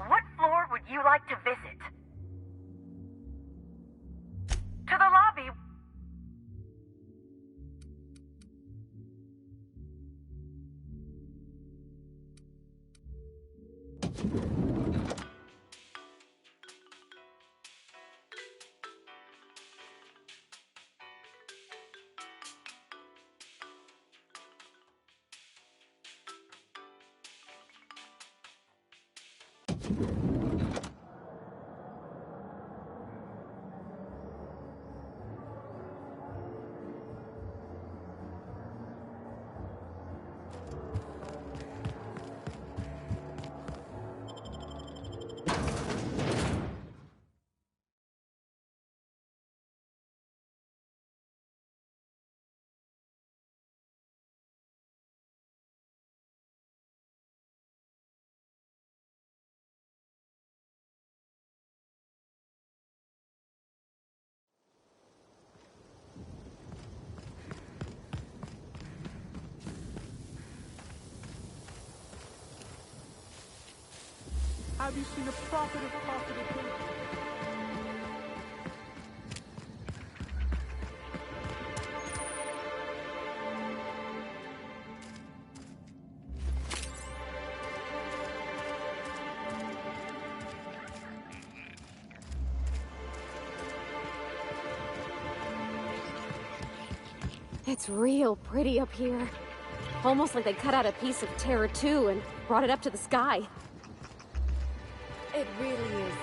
What floor would you like to visit? To the lobby. Have you seen a prophet of prophet? It's real pretty up here. Almost like they cut out a piece of Terra 2 and brought it up to the sky. It really is.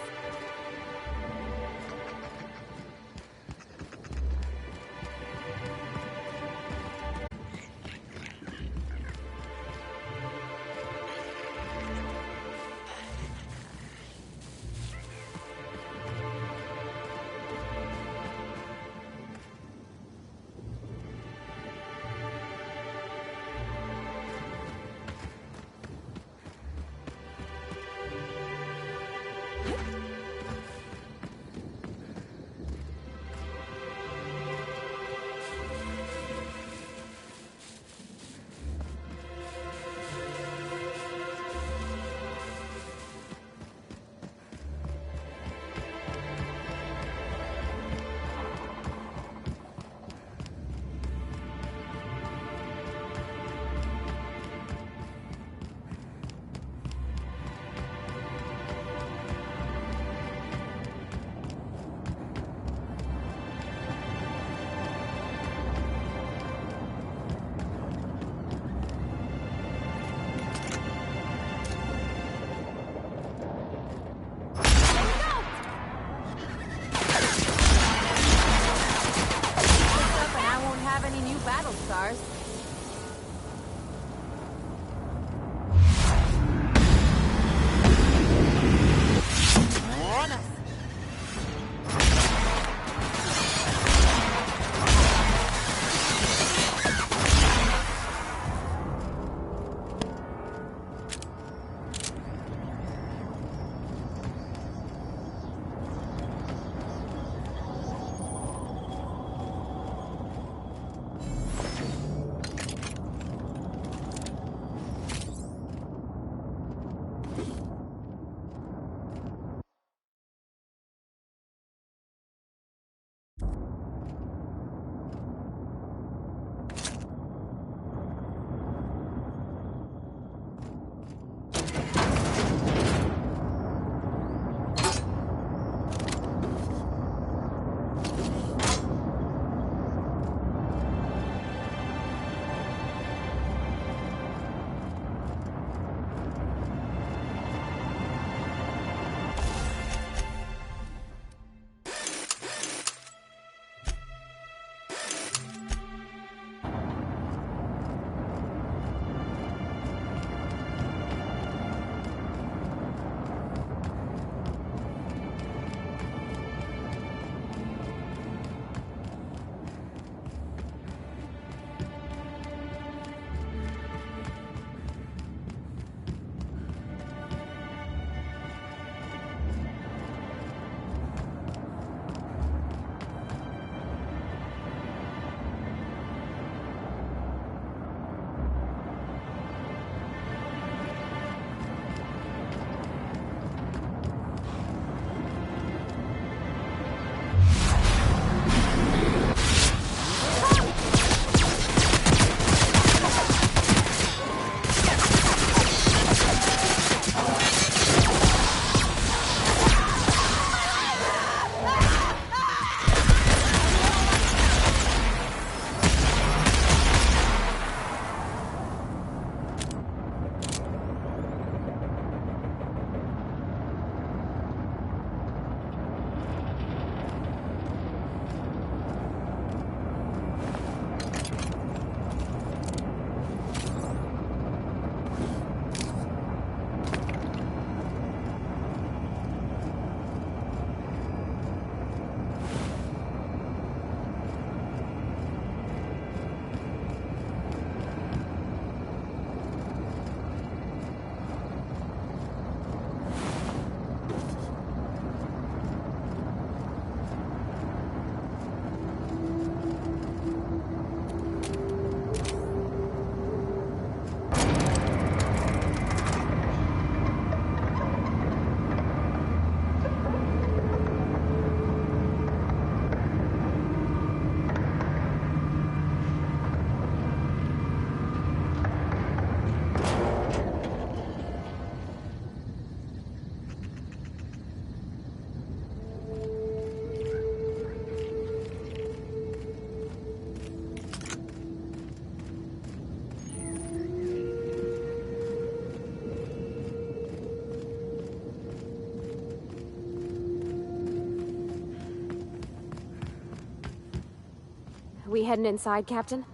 We heading inside, Captain?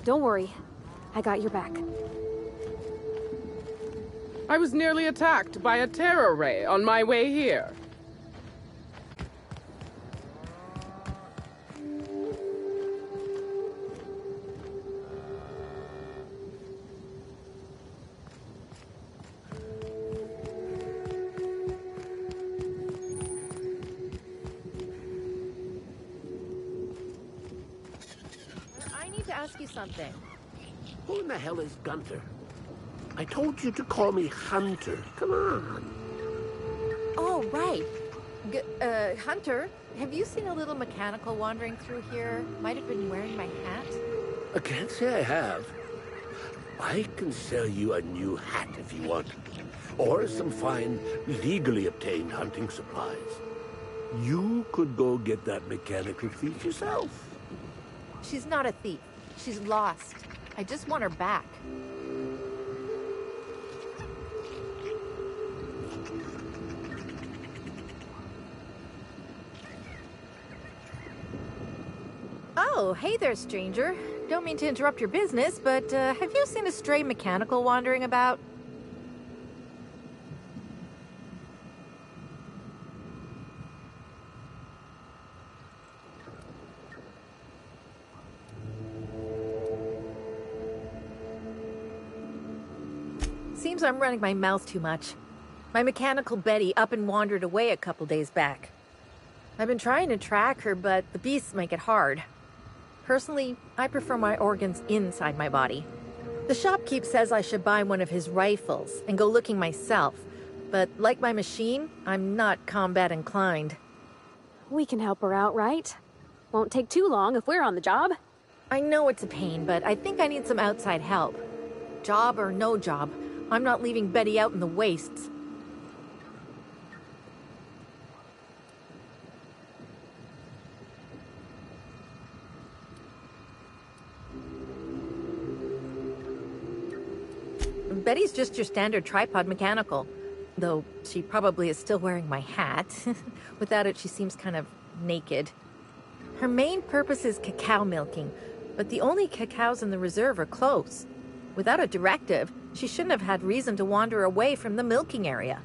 Don't worry. I got your back. I was nearly attacked by a terror ray on my way here. I need to ask you something. Who in the hell is Gunter? I told you to call me Hunter. Come on. Oh, right. Hunter, have you seen a little mechanical wandering through here? Might have been wearing my hat. I can't say I have. I can sell you a new hat if you want. Or some fine, legally obtained hunting supplies. You could go get that mechanical thief yourself. She's not a thief. She's lost. I just want her back. Oh, hey there, stranger. Don't mean to interrupt your business, but have you seen a stray mechanical wandering about? Seems I'm running my mouth too much. My mechanical Betty up and wandered away a couple days back. I've been trying to track her, but the beasts make it hard. Personally, I prefer my organs inside my body. The shopkeep says I should buy one of his rifles and go looking myself, but like my machine, I'm not combat inclined. We can help her out, right? Won't take too long if we're on the job. I know it's a pain, but I think I need some outside help. Job or no job, I'm not leaving Betty out in the wastes. Betty's just your standard tripod mechanical, though she probably is still wearing my hat. Without it, she seems kind of naked. Her main purpose is cacao milking, but the only cacaos in the reserve are close. Without a directive, she shouldn't have had reason to wander away from the milking area.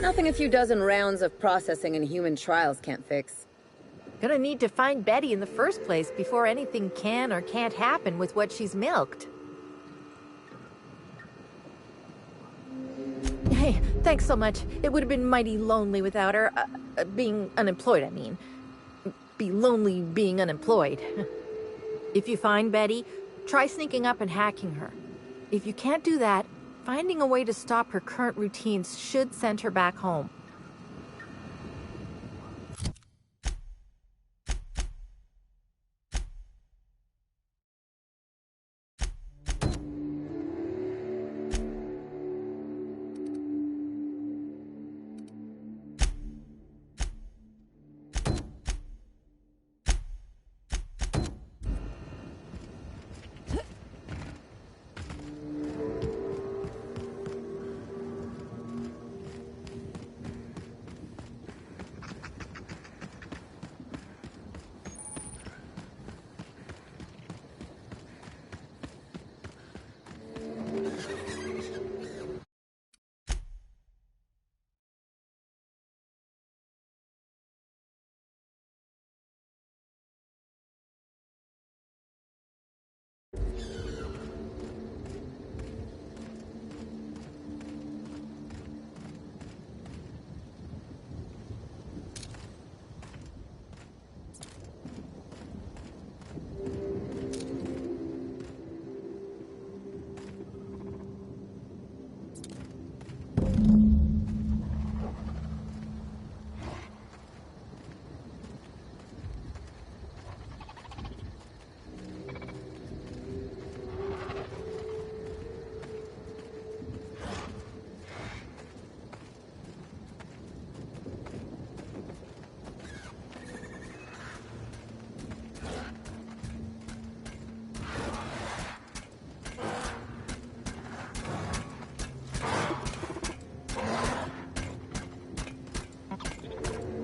Nothing a few dozen rounds of processing and human trials can't fix. Gonna need to find Betty in the first place before anything can or can't happen with what she's milked. Hey, thanks so much. It would have been mighty lonely without her. Being unemployed, I mean. Be lonely being unemployed. If you find Betty, try sneaking up and hacking her. If you can't do that, finding a way to stop her current routines should send her back home.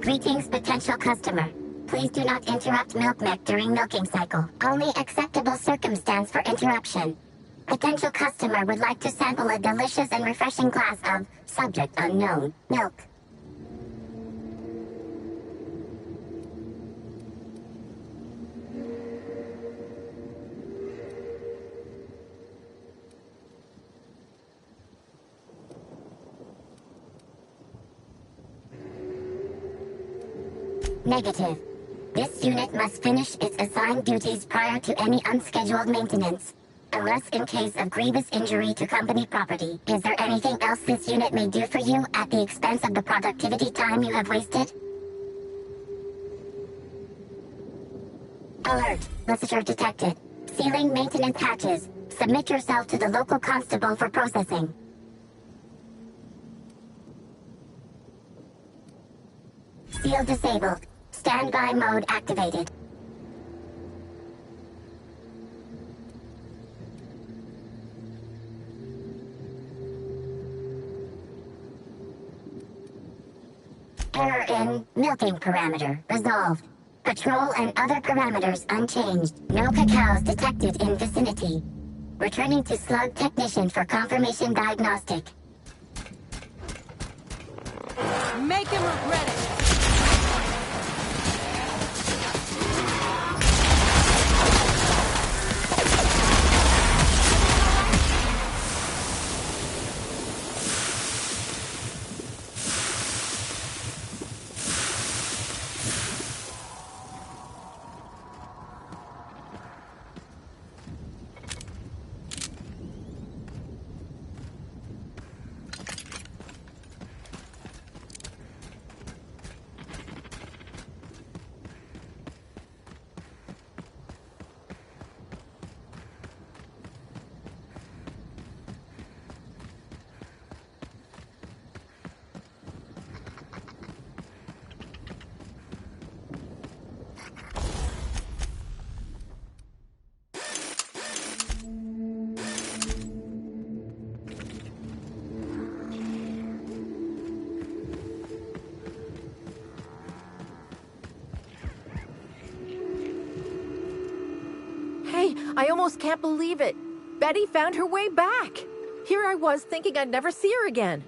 Greetings, potential customer. Please do not interrupt MilkMec during milking cycle. Only acceptable circumstance for interruption. Potential customer would like to sample a delicious and refreshing glass of subject unknown milk. Negative. This unit must finish its assigned duties prior to any unscheduled maintenance, unless in case of grievous injury to company property. Is there anything else this unit may do for you at the expense of the productivity time you have wasted? Alert. Visitor detected. Sealing maintenance hatches. Submit yourself to the local constable for processing. Seal disabled. Standby mode activated. Error in milking parameter resolved. Patrol and other parameters unchanged. No cacaos detected in vicinity. Returning to slug technician for confirmation diagnostic. Make him regret it! I almost can't believe it. Betty found her way back. Here I was thinking I'd never see her again.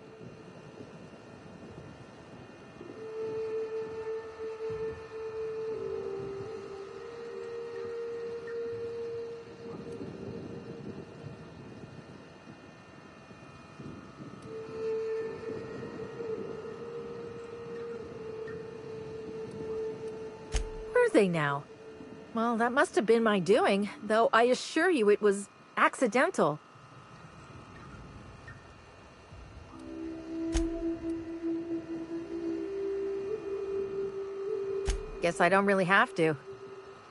Where are they now? Well, that must have been my doing, though I assure you it was accidental. Guess I don't really have to.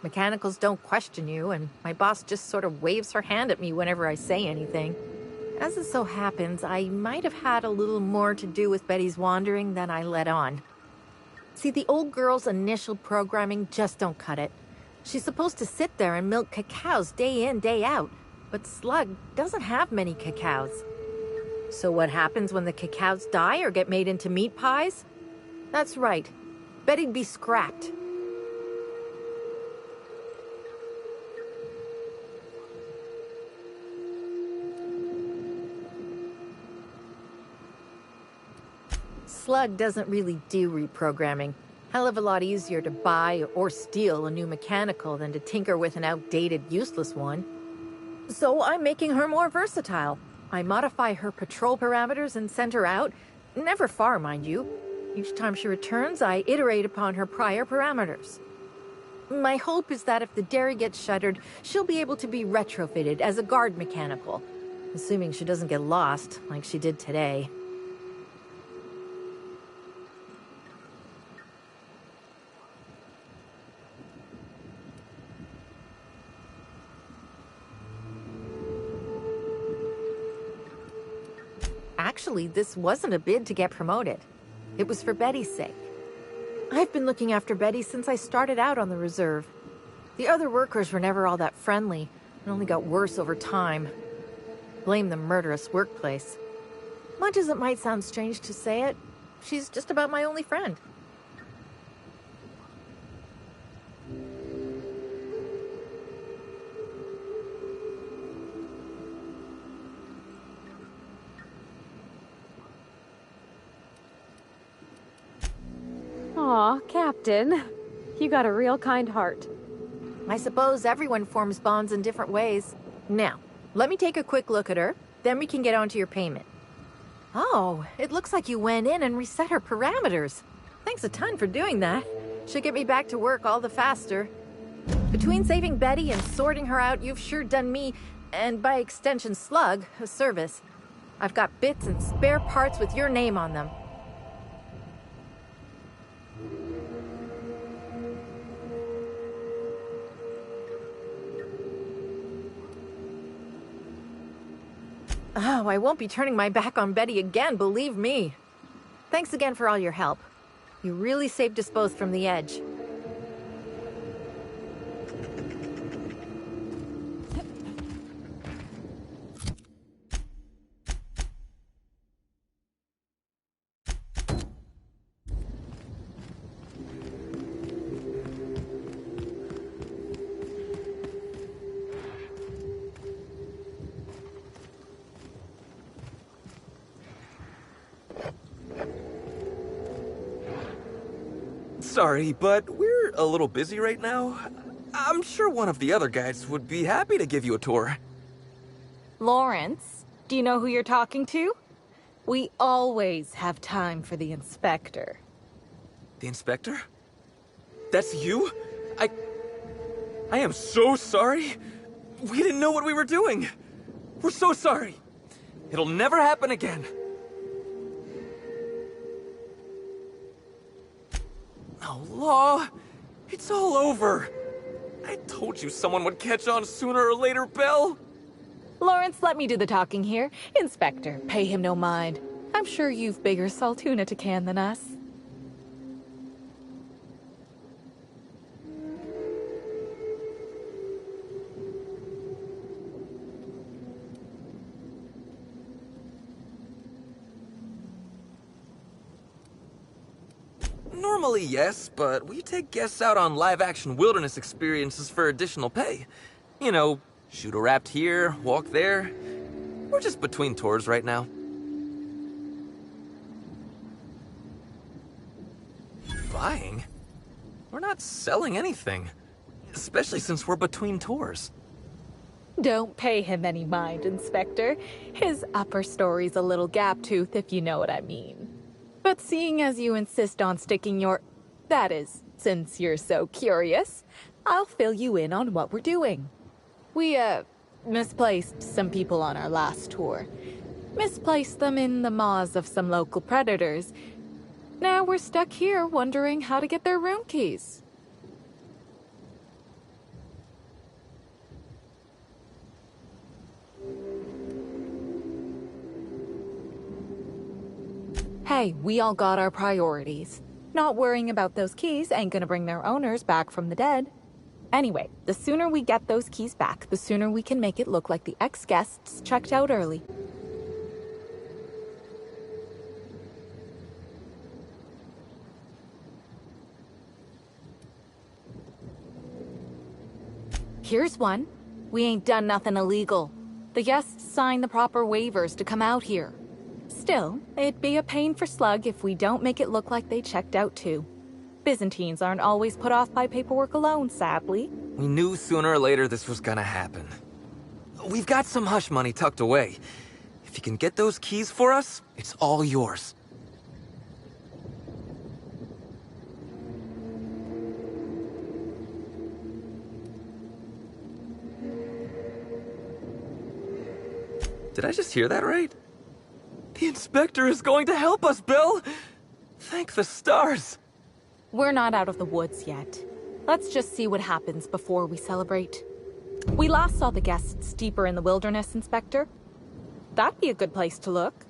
Mechanicals don't question you, and my boss just sort of waves her hand at me whenever I say anything. As it so happens, I might have had a little more to do with Betty's wandering than I let on. See, the old girl's initial programming just don't cut it. She's supposed to sit there and milk cacaos day in, day out, but Slug doesn't have many cacaos. So what happens when the cacaos die or get made into meat pies? That's right. Betty'd be scrapped. Slug doesn't really do reprogramming. Hell of a lot easier to buy or steal a new mechanical than to tinker with an outdated, useless one. So I'm making her more versatile. I modify her patrol parameters and send her out. Never far, mind you. Each time she returns, I iterate upon her prior parameters. My hope is that if the dairy gets shuttered, she'll be able to be retrofitted as a guard mechanical, assuming she doesn't get lost like she did today. Actually, this wasn't a bid to get promoted. It was for Betty's sake. I've been looking after Betty since I started out on the reserve. The other workers were never all that friendly, and only got worse over time. Blame the murderous workplace. Much as it might sound strange to say it, she's just about my only friend. Aw, Captain. You got a real kind heart. I suppose everyone forms bonds in different ways. Now, let me take a quick look at her, then we can get on to your payment. Oh, it looks like you went in and reset her parameters. Thanks a ton for doing that. Should get me back to work all the faster. Between saving Betty and sorting her out, you've sure done me, and by extension Slug, a service. I've got bits and spare parts with your name on them. Oh, I won't be turning my back on Betty again, believe me. Thanks again for all your help. You really saved us both from the edge. Sorry, but we're a little busy right now. I'm sure one of the other guys would be happy to give you a tour. Lawrence, do you know who you're talking to? We always have time for the inspector. The inspector? That's you? I am so sorry. We didn't know what we were doing. We're so sorry. It'll never happen again. Oh, Law, it's all over. I told you someone would catch on sooner or later, Belle. Lawrence, let me do the talking here. Inspector, pay him no mind. I'm sure you've bigger saltuna to can than us. Normally, yes, but we take guests out on live-action wilderness experiences for additional pay. You know, shoot a raft here, walk there. We're just between tours right now. Buying? We're not selling anything. Especially since we're between tours. Don't pay him any mind, Inspector. His upper story's a little gap-toothed, if you know what I mean. But seeing as you insist on sticking your... That is, since you're so curious, I'll fill you in on what we're doing. We, misplaced some people on our last tour. Misplaced them in the maws of some local predators. Now we're stuck here wondering how to get their room keys. Hey, we all got our priorities. Not worrying about those keys ain't gonna bring their owners back from the dead. Anyway, the sooner we get those keys back, the sooner we can make it look like the ex-guests checked out early. Here's one. We ain't done nothing illegal. The guests signed the proper waivers to come out here. Still, it'd be a pain for Slug if we don't make it look like they checked out too. Byzantines aren't always put off by paperwork alone, sadly. We knew sooner or later this was gonna happen. We've got some hush money tucked away. If you can get those keys for us, it's all yours. Did I just hear that right? The inspector is going to help us, Bill! Thank the stars! We're not out of the woods yet. Let's just see what happens before we celebrate. We last saw the guests deeper in the wilderness, Inspector. That'd be a good place to look.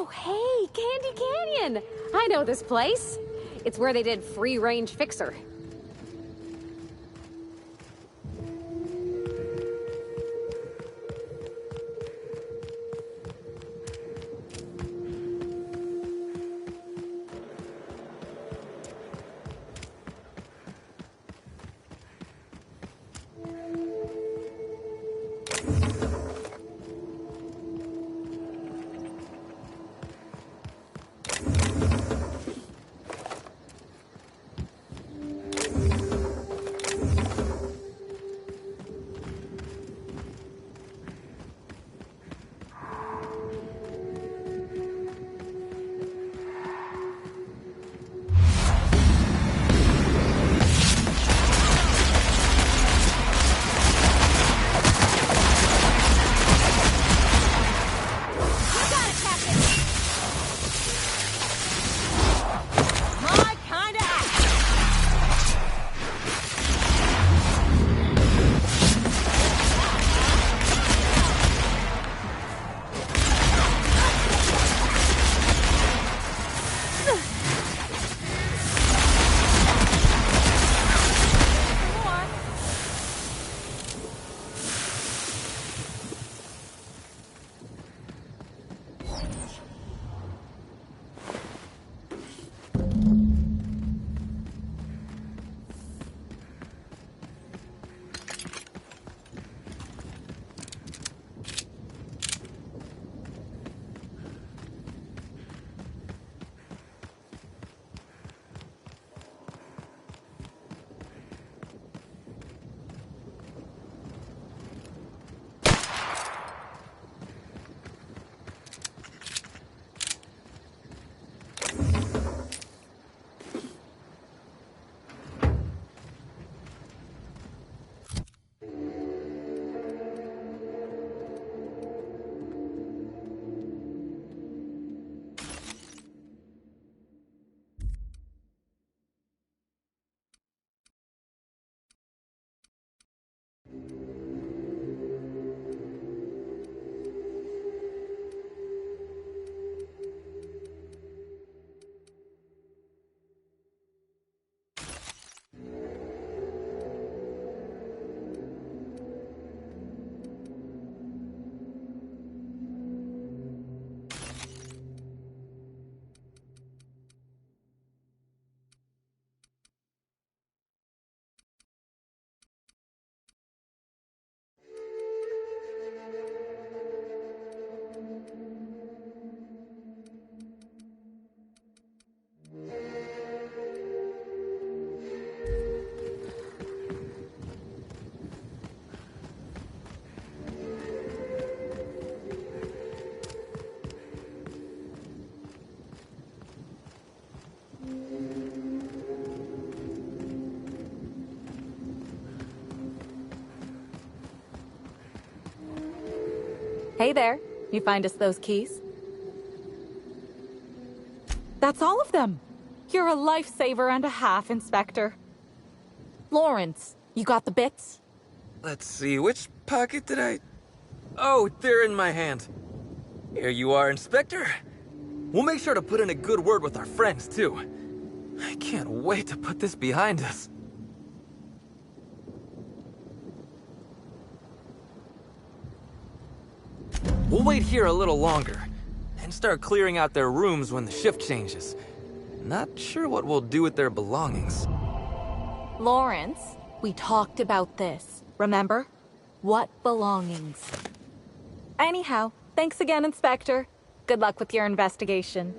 Oh, hey, Candy Canyon! I know this place. It's where they did Free Range Fixer. Hey there. You find us those keys? That's all of them. You're a lifesaver and a half, Inspector. Lawrence, you got the bits? Let's see, which pocket did I... Oh, they're in my hand. Here you are, Inspector. We'll make sure to put in a good word with our friends, too. I can't wait to put this behind us. We'll wait here a little longer, and start clearing out their rooms when the shift changes. Not sure what we'll do with their belongings. Lawrence, we talked about this, remember? What belongings? Anyhow, thanks again, Inspector. Good luck with your investigation.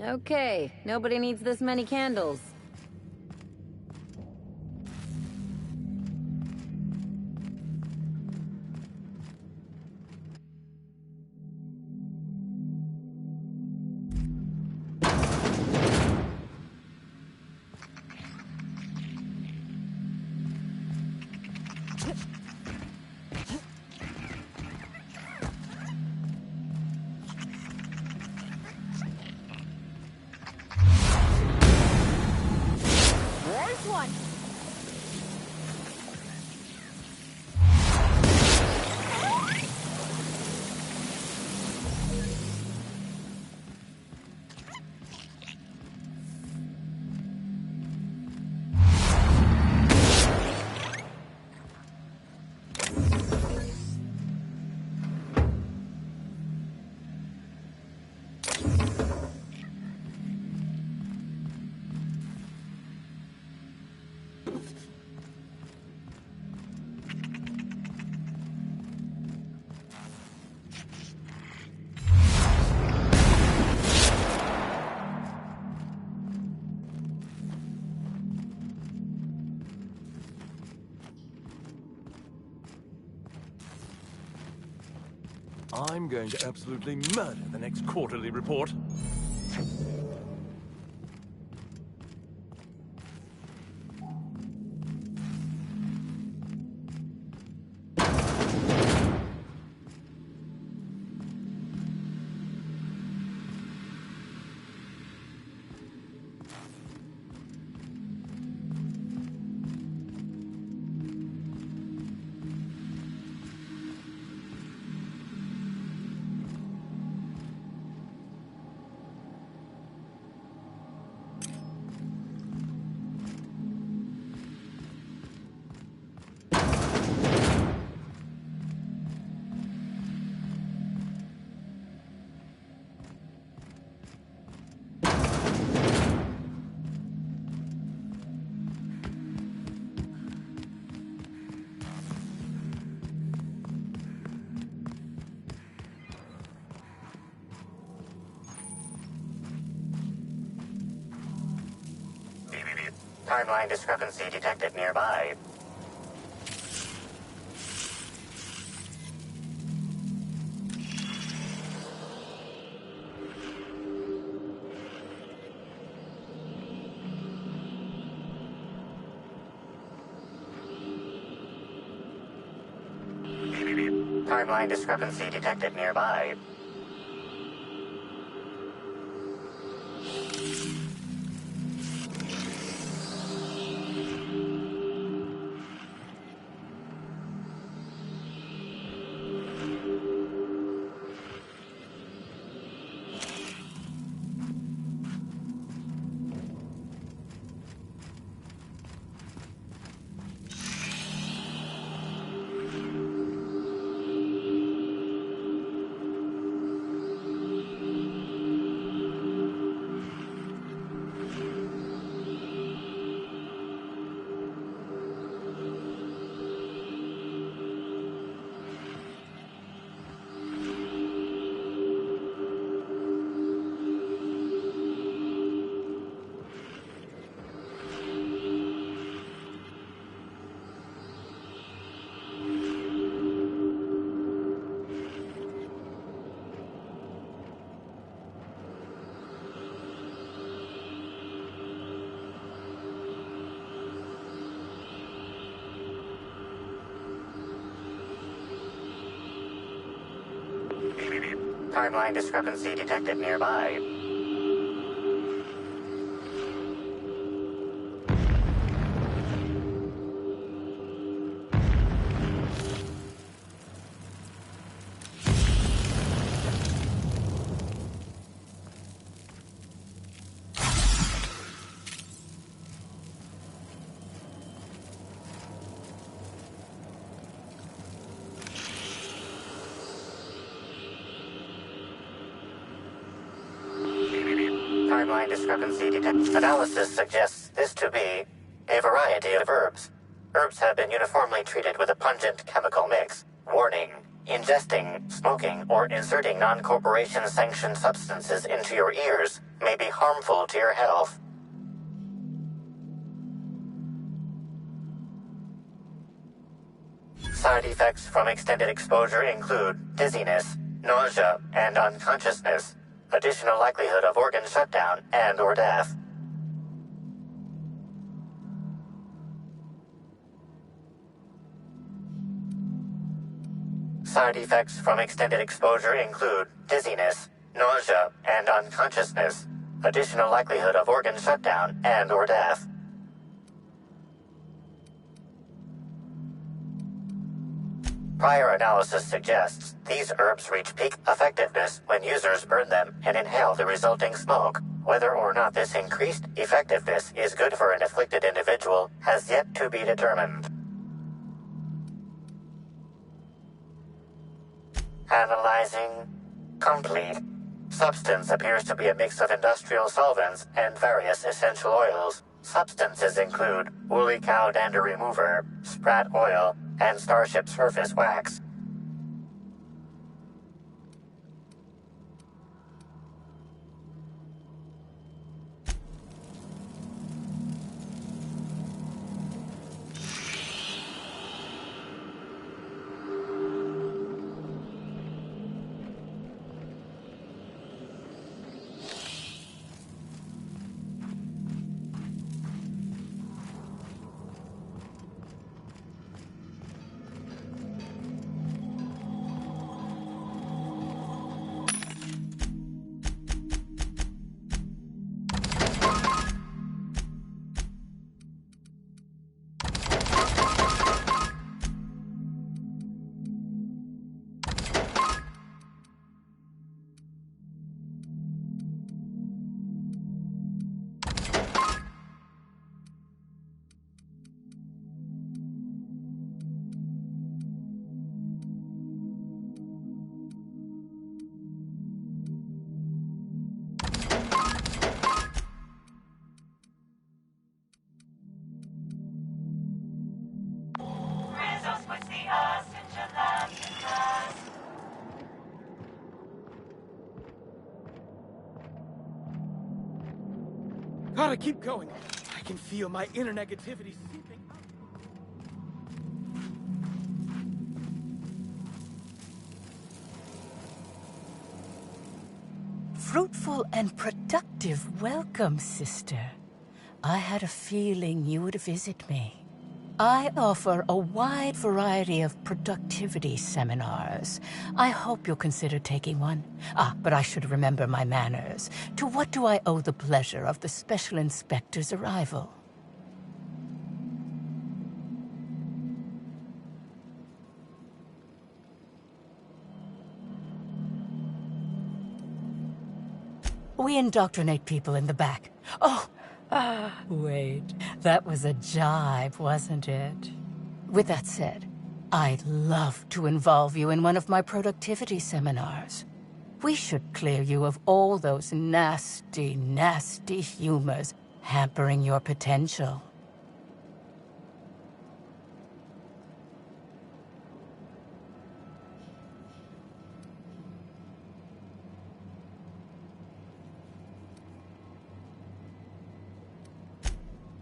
Okay, nobody needs this many candles. I'm going to absolutely murder the next quarterly report. Timeline discrepancy detected nearby. Timeline discrepancy detected nearby. Timeline discrepancy detected nearby. Timeline discrepancy detected. Analysis suggests this to be a variety of herbs. Herbs have been uniformly treated with a pungent chemical mix. Warning, Ingesting, smoking, or inserting non-corporation sanctioned substances into your ears may be harmful to your health. Side effects from extended exposure include dizziness, nausea, and unconsciousness, additional likelihood of organ shutdown and/or death. Side effects from extended exposure include dizziness, nausea, and unconsciousness, additional likelihood of organ shutdown and/or death. Prior analysis suggests these herbs reach peak effectiveness when users burn them and inhale the resulting smoke. Whether or not this increased effectiveness is good for an afflicted individual has yet to be determined. Analyzing complete. Substance appears to be a mix of industrial solvents and various essential oils. Substances include woolly cow dander remover, sprat oil, and starship surface wax. Gotta keep going. I can feel my inner negativity seeping out. Fruitful and productive welcome, sister. I had a feeling you would visit me. I offer a wide variety of productivity seminars. I hope you'll consider taking one. But I should remember my manners. To what do I owe the pleasure of the Special Inspector's arrival? We indoctrinate people in the back. Wait. That was a jibe, wasn't it? With that said, I'd love to involve you in one of my productivity seminars. We should clear you of all those nasty, nasty humors hampering your potential.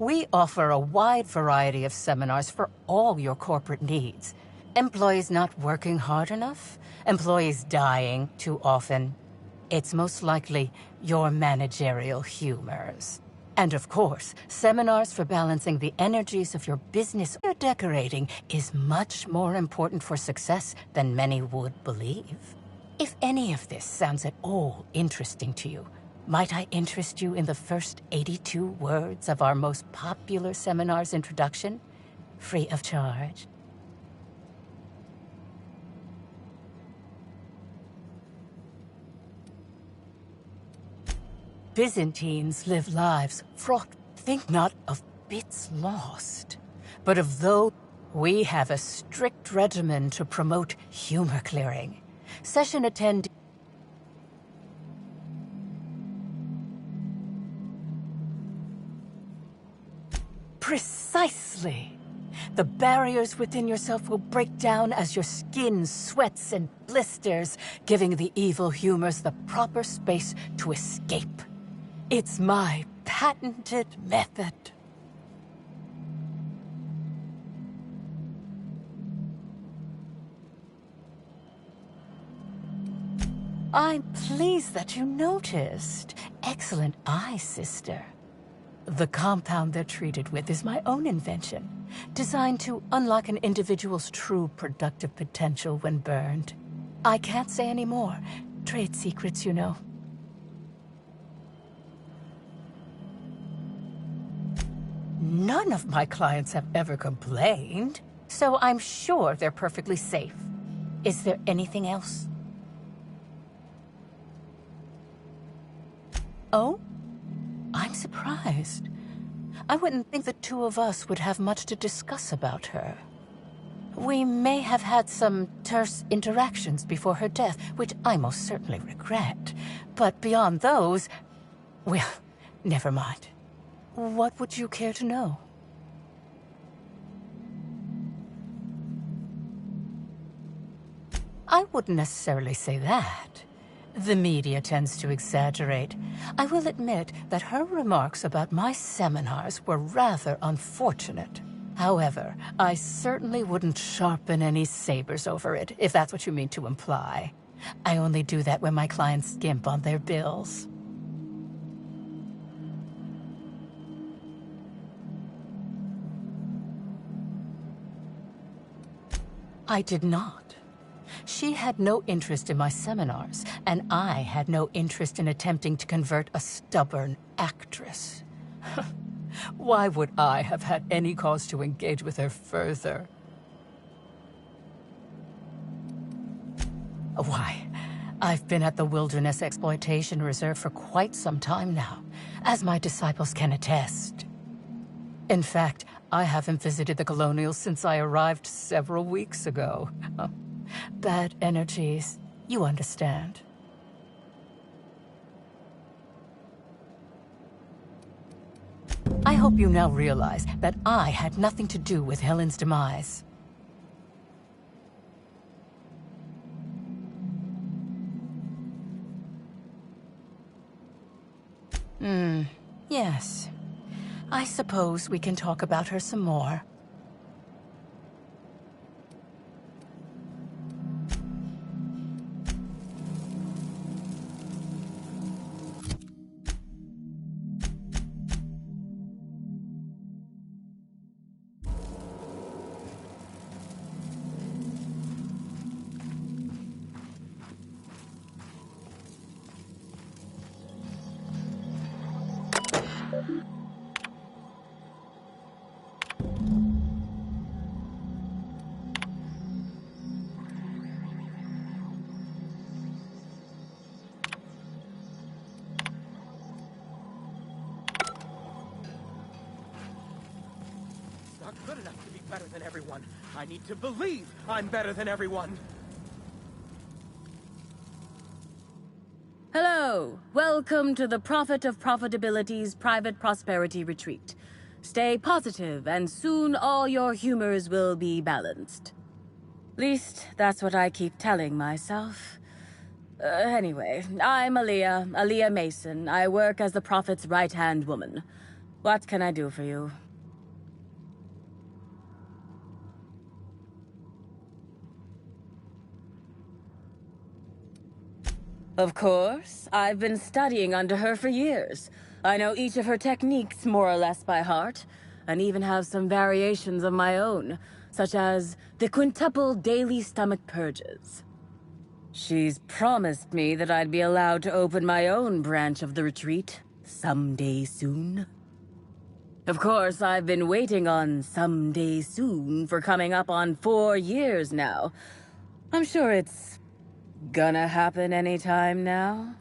We offer a wide variety of seminars for all your corporate needs. Employees not working hard enough? Employees dying too often? It's most likely your managerial humors. And of course, seminars for balancing the energies of your business. Your decorating is much more important for success than many would believe. If any of this sounds at all interesting to you, might I interest you in the first 82 words of our most popular seminar's introduction? Free of charge. Byzantines live lives fraught. Think not of bits lost, but of those. We have a strict regimen to promote humor clearing. Session attend. Precisely. The barriers within yourself will break down as your skin sweats and blisters, giving the evil humors the proper space to escape. It's my patented method. I'm pleased that you noticed. Excellent eye, sister. The compound they're treated with is my own invention, designed to unlock an individual's true productive potential when burned. I can't say any more. Trade secrets, you know. None of my clients have ever complained, so I'm sure they're perfectly safe. Is there anything else? Oh? I'm surprised. I wouldn't think the two of us would have much to discuss about her. We may have had some terse interactions before her death, which I most certainly regret. But beyond those, well, never mind. What would you care to know? I wouldn't necessarily say that. The media tends to exaggerate. I will admit that her remarks about my seminars were rather unfortunate. However, I certainly wouldn't sharpen any sabers over it, if that's what you mean to imply. I only do that when my clients skimp on their bills. I did not. She had no interest in my seminars, and I had no interest in attempting to convert a stubborn actress. Why would I have had any cause to engage with her further? Why, I've been at the Wilderness Exploitation Reserve for quite some time now, as my disciples can attest. In fact, I haven't visited the Colonials since I arrived several weeks ago. Bad energies, you understand. I hope you now realize that I had nothing to do with Helen's demise. Yes. I suppose we can talk about her some more. Not good enough to be better than everyone. I need to believe I'm better than everyone. Hello. Welcome to the Prophet of Profitability's Private Prosperity Retreat. Stay positive, and soon all your humors will be balanced. Least, that's what I keep telling myself. Anyway, I'm Aaliyah Mason. I work as the Prophet's right-hand woman. What can I do for you? Of course. I've been studying under her for years. I know each of her techniques more or less by heart, and even have some variations of my own, such as the quintuple daily stomach purges. She's promised me that I'd be allowed to open my own branch of the retreat someday soon. Of course, I've been waiting on someday soon for coming up on 4 years now. I'm sure it's gonna happen anytime now.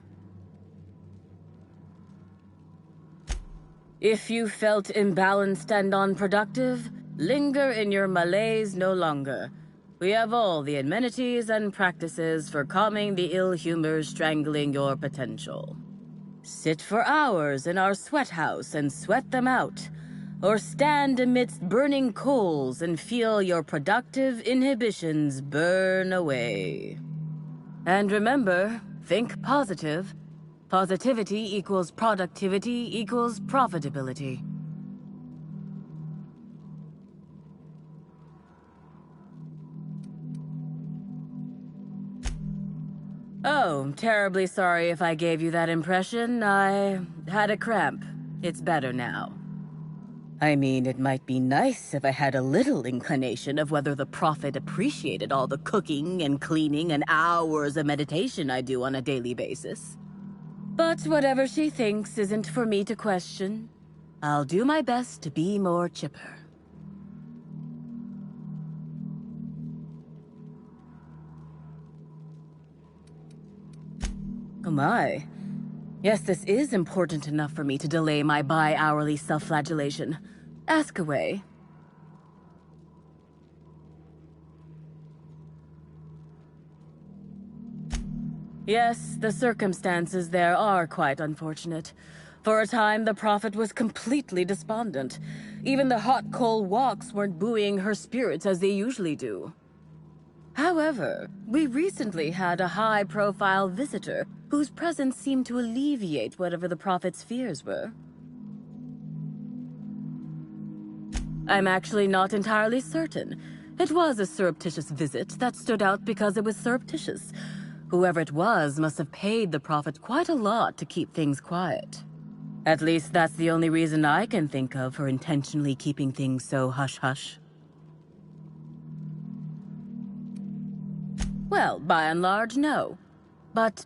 If you felt imbalanced and unproductive, linger in your malaise no longer. We have all the amenities and practices for calming the ill humors strangling your potential. Sit for hours in our sweat house and sweat them out. or stand amidst burning coals and feel your productive inhibitions burn away. And remember, think positive. Positivity equals productivity equals profitability. Oh, terribly sorry if I gave you that impression. I had a cramp. It's better now. I mean, it might be nice if I had a little inclination of whether the Prophet appreciated all the cooking and cleaning and hours of meditation I do on a daily basis. But whatever she thinks isn't for me to question. I'll do my best to be more chipper. Oh my. Yes, this is important enough for me to delay my bi-hourly self-flagellation. Ask away. Yes, the circumstances there are quite unfortunate. For a time, the Prophet was completely despondent. Even the hot coal walks weren't buoying her spirits as they usually do. However, we recently had a high-profile visitor whose presence seemed to alleviate whatever the Prophet's fears were. I'm actually not entirely certain. It was a surreptitious visit that stood out because it was surreptitious. Whoever it was must have paid the Prophet quite a lot to keep things quiet. At least that's the only reason I can think of for intentionally keeping things so hush-hush. Well, by and large, no. But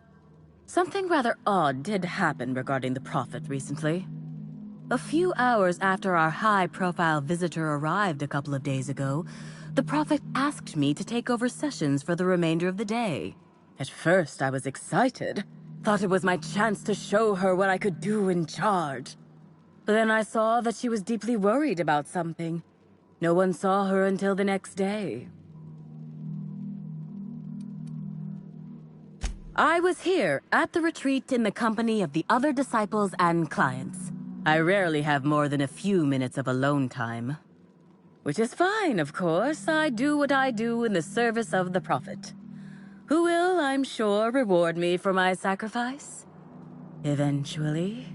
something rather odd did happen regarding the Prophet recently. A few hours after our high-profile visitor arrived a couple of days ago, the Prophet asked me to take over sessions for the remainder of the day. At first, I was excited. Thought it was my chance to show her what I could do in charge. But then I saw that she was deeply worried about something. No one saw her until the next day. I was here at the retreat in the company of the other disciples and clients. I rarely have more than a few minutes of alone time. Which is fine, of course. I do what I do in the service of the Prophet, who will, I'm sure, reward me for my sacrifice. Eventually.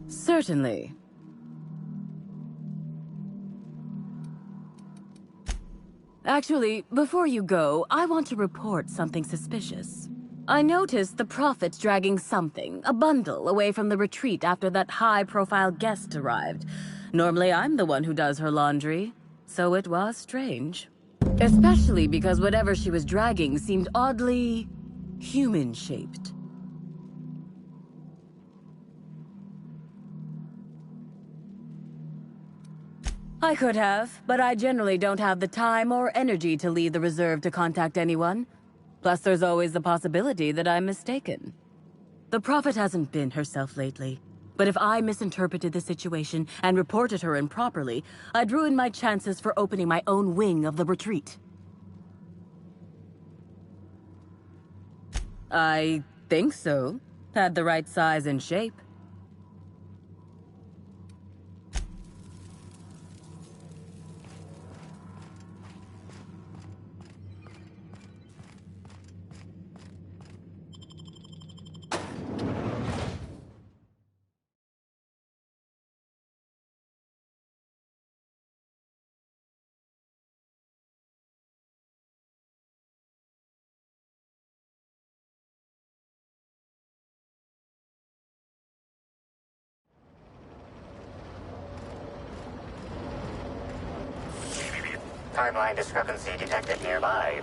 Certainly. Actually, before you go, I want to report something suspicious. I noticed the Prophet dragging something, a bundle, away from the retreat after that high-profile guest arrived. Normally, I'm the one who does her laundry, so it was strange. Especially because whatever she was dragging seemed oddly human-shaped. I could have, but I generally don't have the time or energy to leave the reserve to contact anyone. Plus, there's always the possibility that I'm mistaken. The Prophet hasn't been herself lately, but if I misinterpreted the situation and reported her improperly, I'd ruin my chances for opening my own wing of the retreat. I think so. Had the right size and shape. Timeline discrepancy detected nearby.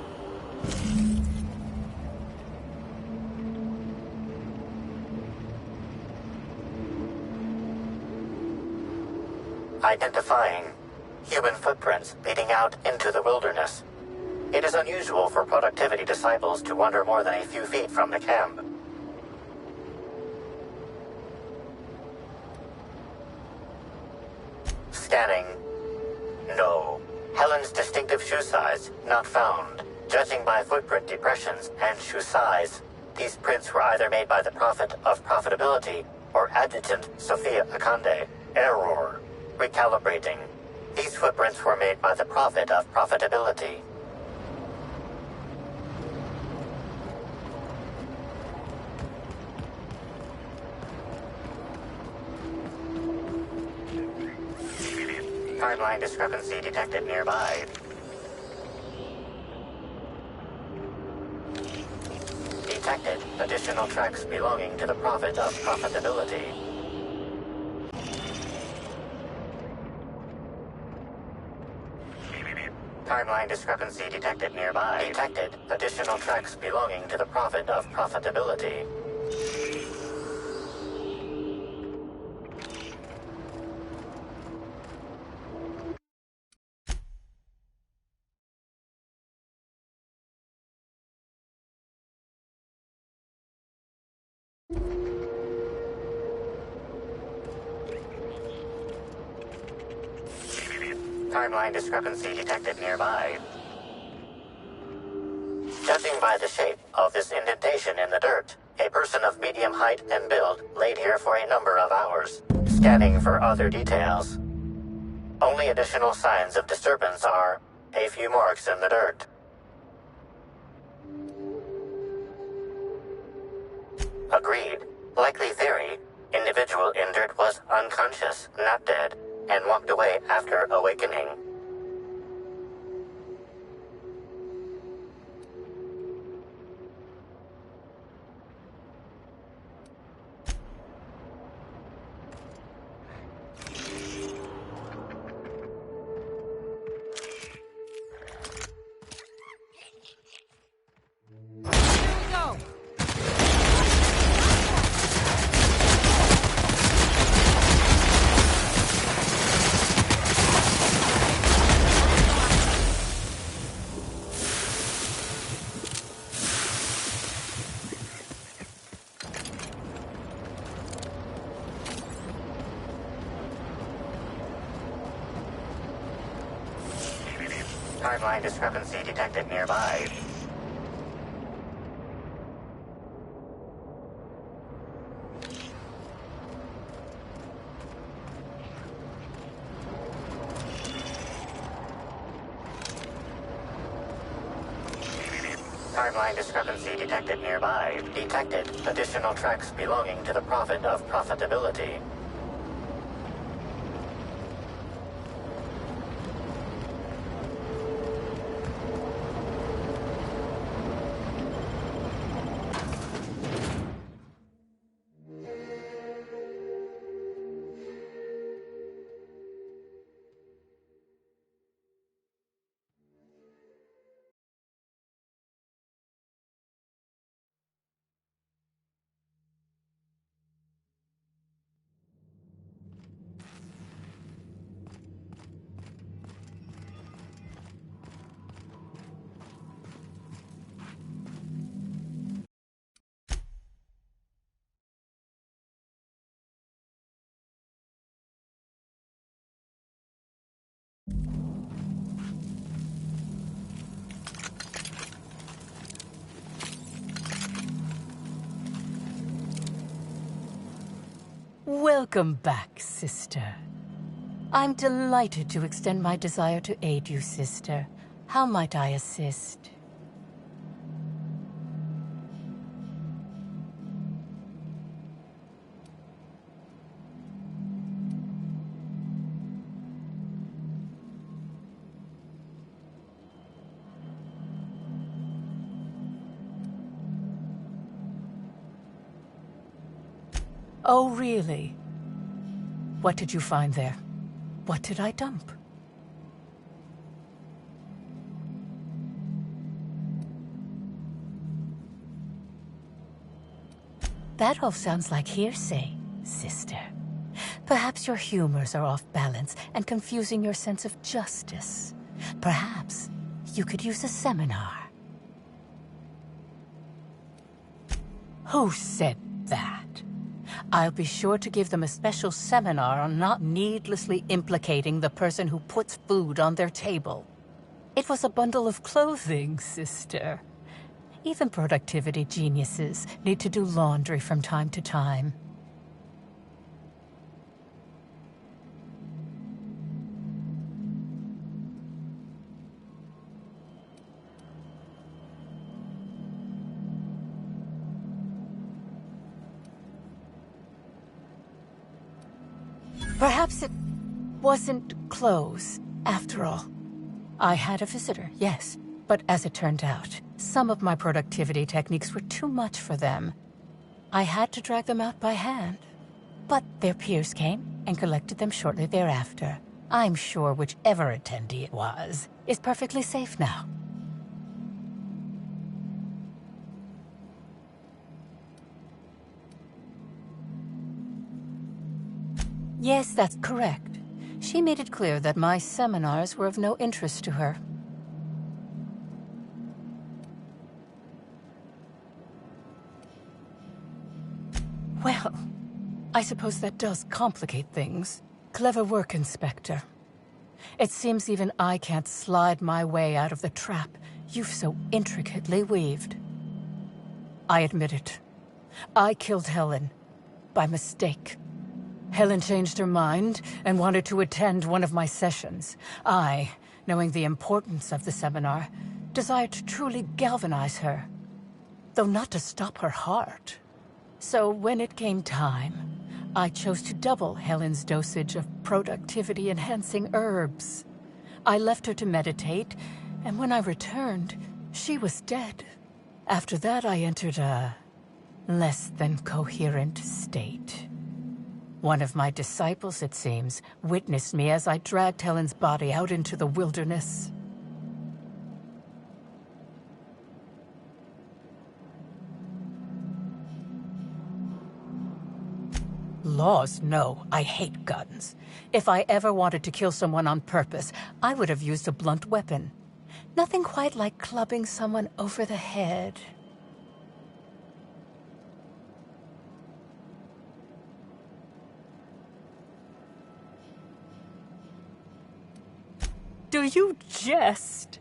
Identifying human footprints leading out into the wilderness. It is unusual for productivity disciples to wander more than a few feet from the camp. Scanning. No. Helen's distinctive shoe size, not found. Judging by footprint depressions and shoe size, these prints were either made by the Prophet of Profitability or Adjutant Sophia Akande. Error. Recalibrating. These footprints were made by the Prophet of Profitability. Timeline discrepancy detected nearby. Detected additional tracks belonging to the Prophet of Profitability. Timeline discrepancy detected nearby. Detected additional tracks belonging to the Prophet of Profitability. Timeline discrepancy detected nearby. Judging by the shape of this indentation in the dirt, a person of medium height and build laid here for a number of hours. Scanning for other details. Only additional signs of disturbance are a few marks in the dirt. Agreed. Likely theory. Individual injured was unconscious, not dead, and walked away after awakening. Timeline discrepancy detected nearby. Timeline discrepancy detected nearby. Detected additional tracks belonging to the Prophet of Profitability. Welcome back, sister. I'm delighted to extend my desire to aid you, sister. How might I assist? Oh, really? What did you find there? What did I dump? That all sounds like hearsay, sister. Perhaps your humors are off balance and confusing your sense of justice. Perhaps you could use a seminar. Who said that? I'll be sure to give them a special seminar on not needlessly implicating the person who puts food on their table. It was a bundle of clothing, sister. Even productivity geniuses need to do laundry from time to time. Perhaps it wasn't close, after all. I had a visitor, yes, but as it turned out, some of my productivity techniques were too much for them. I had to drag them out by hand. But their peers came and collected them shortly thereafter. I'm sure whichever attendee it was is perfectly safe now. Yes, that's correct. She made it clear that my seminars were of no interest to her. Well, I suppose that does complicate things. Clever work, Inspector. It seems even I can't slide my way out of the trap you've so intricately weaved. I admit it. I killed Helen. By mistake. Helen changed her mind and wanted to attend one of my sessions. I, knowing the importance of the seminar, desired to truly galvanize her, though not to stop her heart. So when it came time, I chose to double Helen's dosage of productivity-enhancing herbs. I left her to meditate, and when I returned, she was dead. After that, I entered a less than coherent state. One of my disciples, it seems, witnessed me as I dragged Helen's body out into the wilderness. Laws, no. I hate guns. If I ever wanted to kill someone on purpose, I would have used a blunt weapon. Nothing quite like clubbing someone over the head. Do you jest?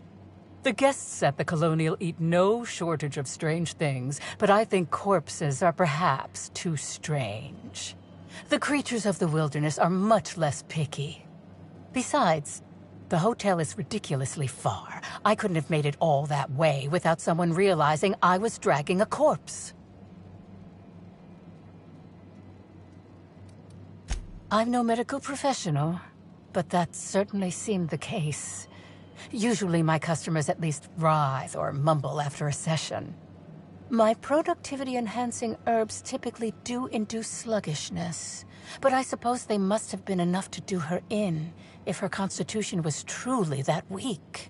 The guests at the Colonial eat no shortage of strange things, but I think corpses are perhaps too strange. The creatures of the wilderness are much less picky. Besides, the hotel is ridiculously far. I couldn't have made it all that way without someone realizing I was dragging a corpse. I'm no medical professional, but that certainly seemed the case. Usually my customers at least writhe or mumble after a session. My productivity-enhancing herbs typically do induce sluggishness, but I suppose they must have been enough to do her in if her constitution was truly that weak.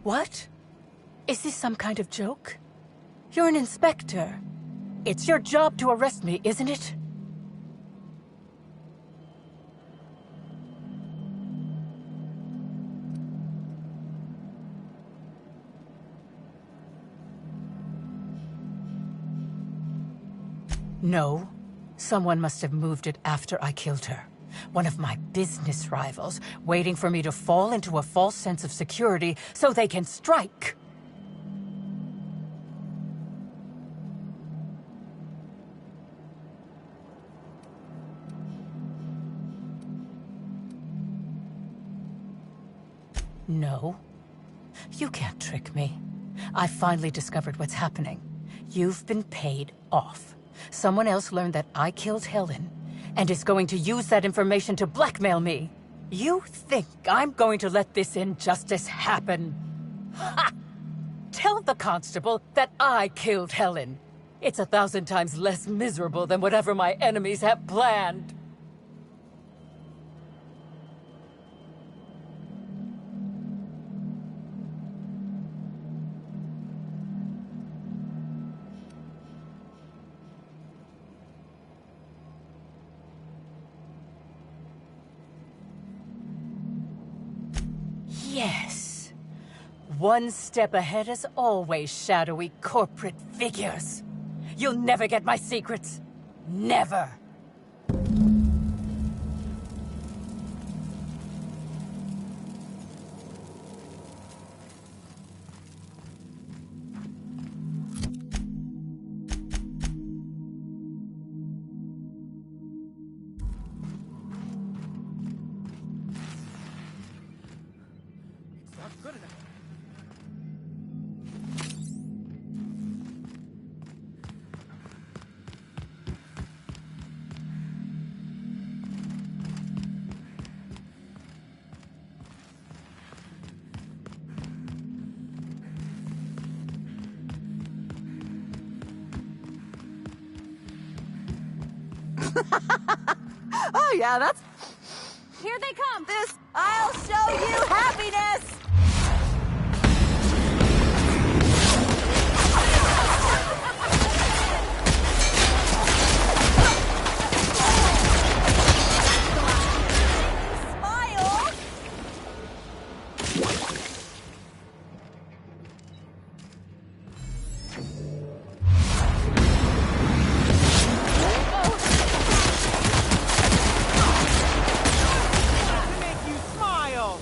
What? Is this some kind of joke? You're an inspector. It's your job to arrest me, isn't it? No. Someone must have moved it after I killed her. One of my business rivals, waiting for me to fall into a false sense of security so they can strike. No. You can't trick me. I finally discovered what's happening. You've been paid off. Someone else learned that I killed Helen, and is going to use that information to blackmail me. You think I'm going to let this injustice happen? Ha! Tell the constable that I killed Helen. It's 1,000 times less miserable than whatever my enemies have planned. Yes. One step ahead as always, shadowy corporate figures. You'll never get my secrets. Never. Good enough. Oh yeah, that's... Here they come! This... I'll show you happiness! Smile! To make you smile!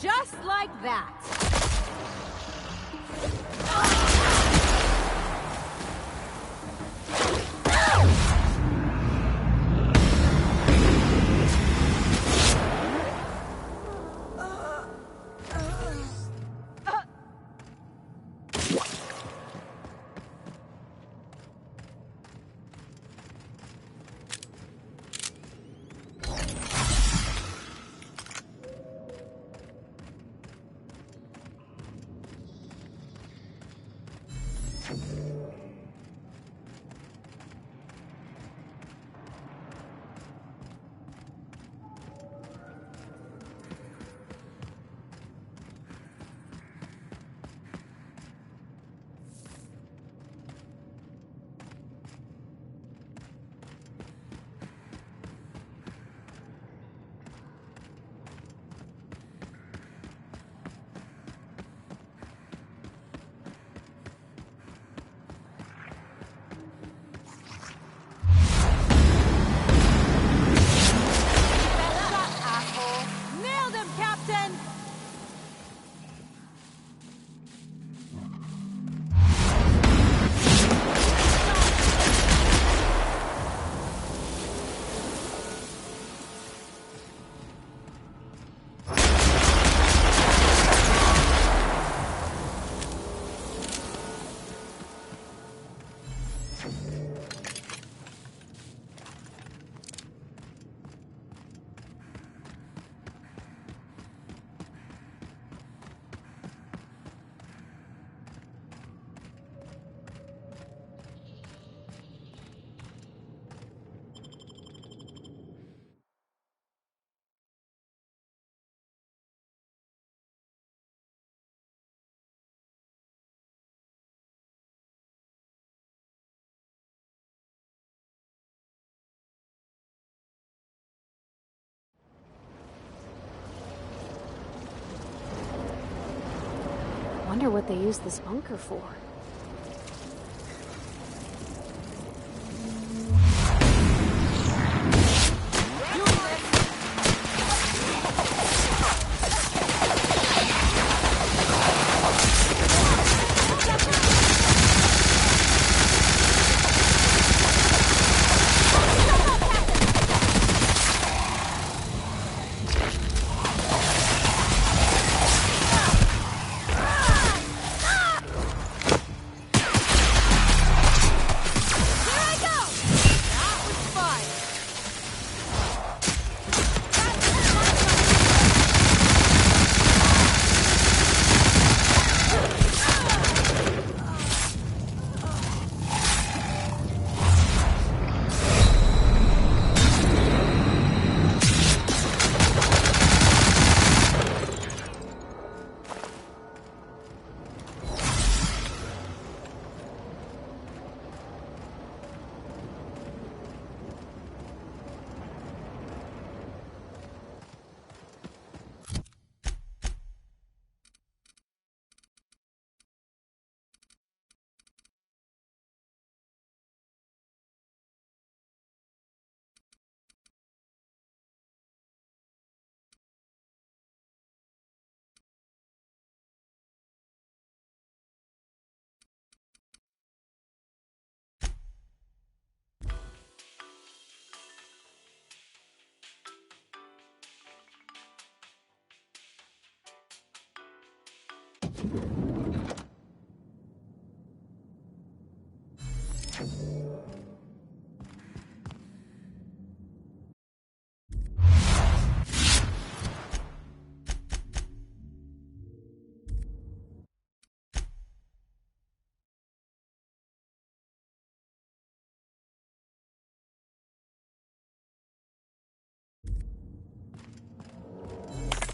Just like that. Nailed him, Captain! Wonder what they use this bunker for.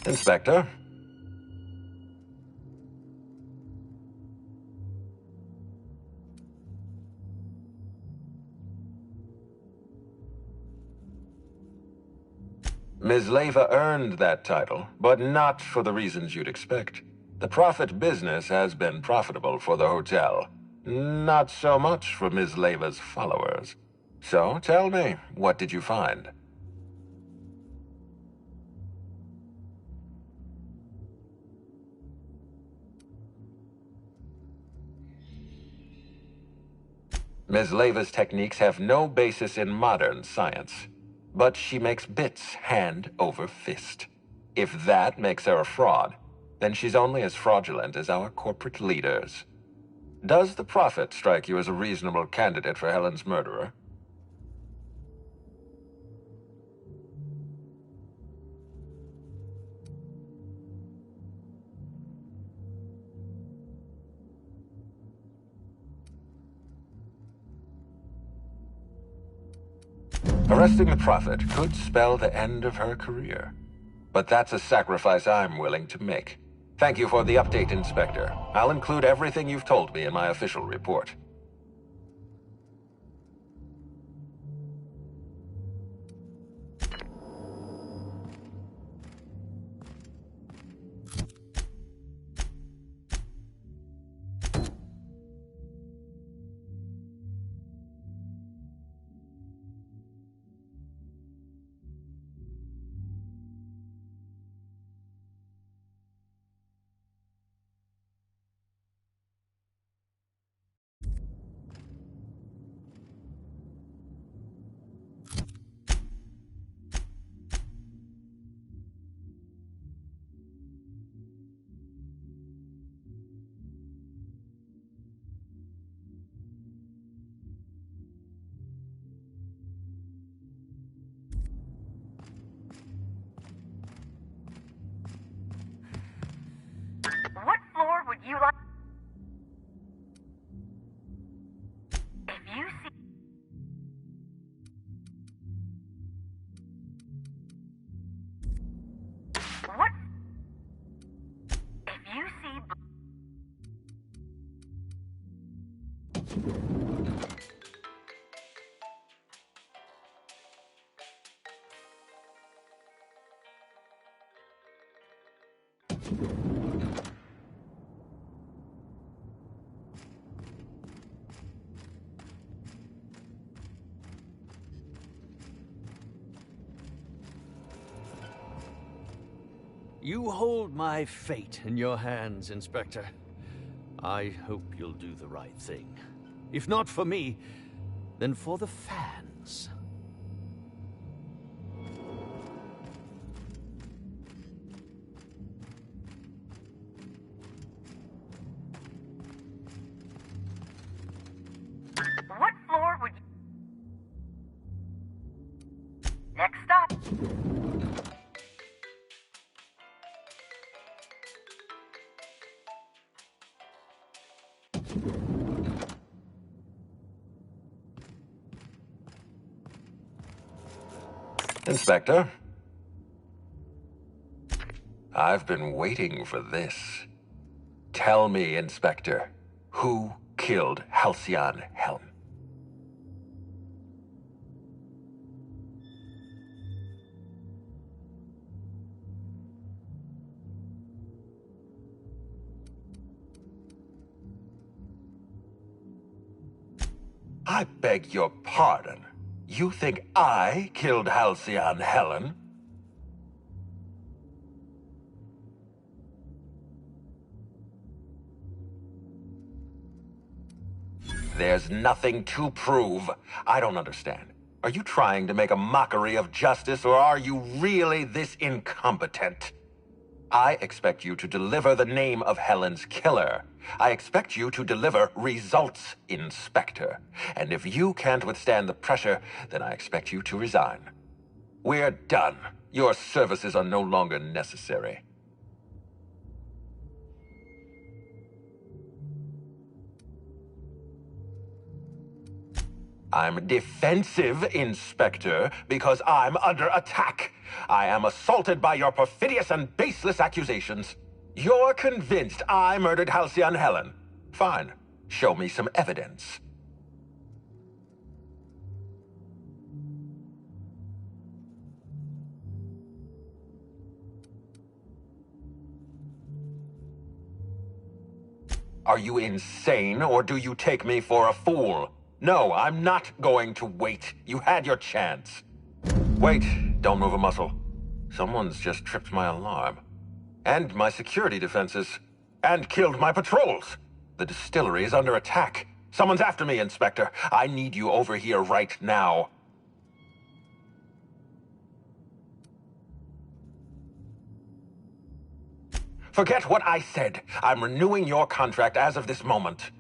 Inspector? Ms. Leva earned that title, but not for the reasons you'd expect. The profit business has been profitable for the hotel. Not so much for Ms. Leva's followers. So, tell me, what did you find? Ms. Leva's techniques have no basis in modern science, but she makes bits hand over fist. If that makes her a fraud, then she's only as fraudulent as our corporate leaders. Does the Prophet strike you as a reasonable candidate for Helen's murderer? Arresting the Prophet could spell the end of her career. But that's a sacrifice I'm willing to make. Thank you for the update, Inspector. I'll include everything you've told me in my official report. What floor would you like? If you see... What? If you see... You hold my fate in your hands, Inspector. I hope you'll do the right thing. If not for me, then for the fans. What floor would you... Next stop. Inspector? I've been waiting for this. Tell me, Inspector, who killed Halcyon Helen? I beg your pardon. You think I killed Halcyon Helen? There's nothing to prove. I don't understand. Are you trying to make a mockery of justice, or are you really this incompetent? I expect you to deliver the name of Helen's killer. I expect you to deliver results, Inspector. And if you can't withstand the pressure, then I expect you to resign. We're done. Your services are no longer necessary. I'm defensive, Inspector, because I'm under attack. I am assaulted by your perfidious and baseless accusations. You're convinced I murdered Halcyon Helen. Fine. Show me some evidence. Are you insane, or do you take me for a fool? No, I'm not going to wait. You had your chance. Wait, don't move a muscle. Someone's just tripped my alarm. And my security defenses. And killed my patrols. The distillery is under attack. Someone's after me, Inspector. I need you over here right now. Forget what I said. I'm renewing your contract as of this moment.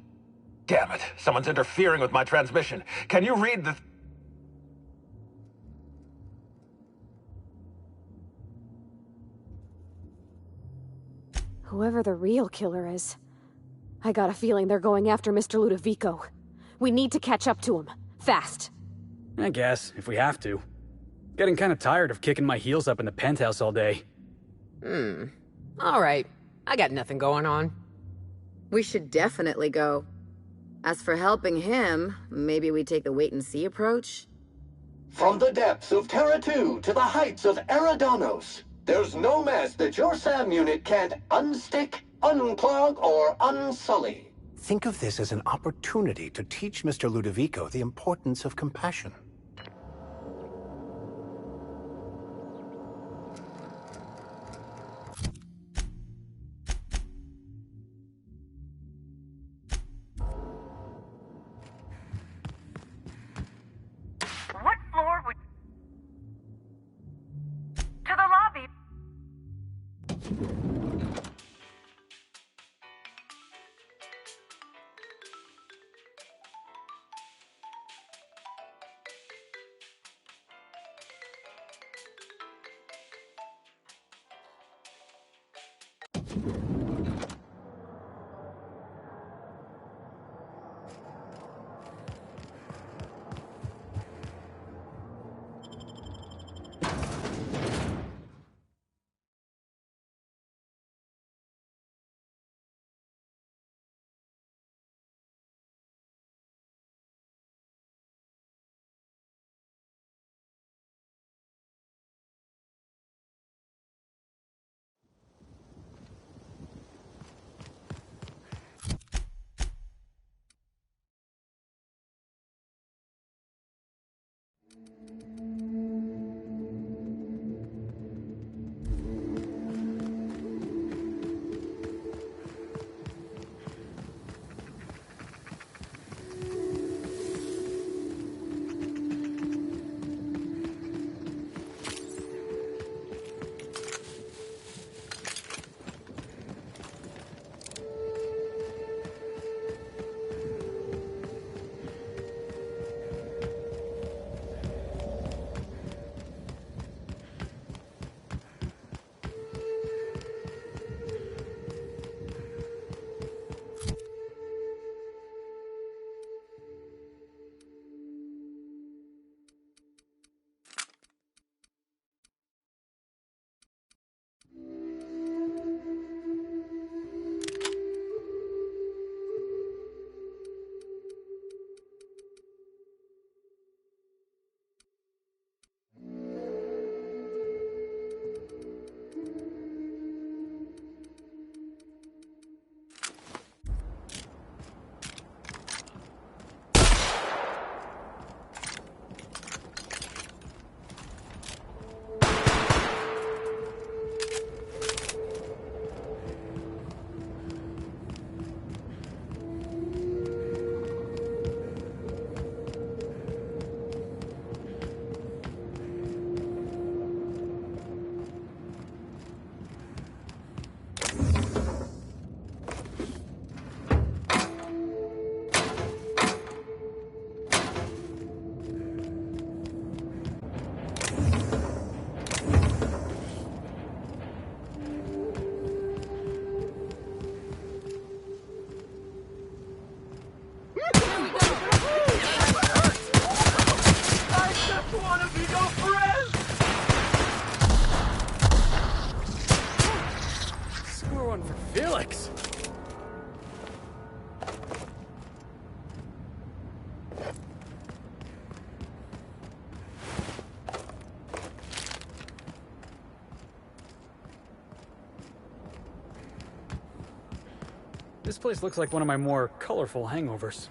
Damn it. Someone's interfering with my transmission. Can you read the... Whoever the real killer is, I got a feeling they're going after Mr. Ludovico. We need to catch up to him. Fast. I guess, if we have to. Getting kind of tired of kicking my heels up in the penthouse all day. All right. I got nothing going on. We should definitely go. As for helping him, maybe we take the wait-and-see approach? From the depths of Terra 2 to the heights of Eridanos, there's no mess that your SAM unit can't unstick, unclog, or unsully. Think of this as an opportunity to teach Mr. Ludovico the importance of compassion. What floor would... To the lobby. Felix! This place looks like one of my more colorful hangovers.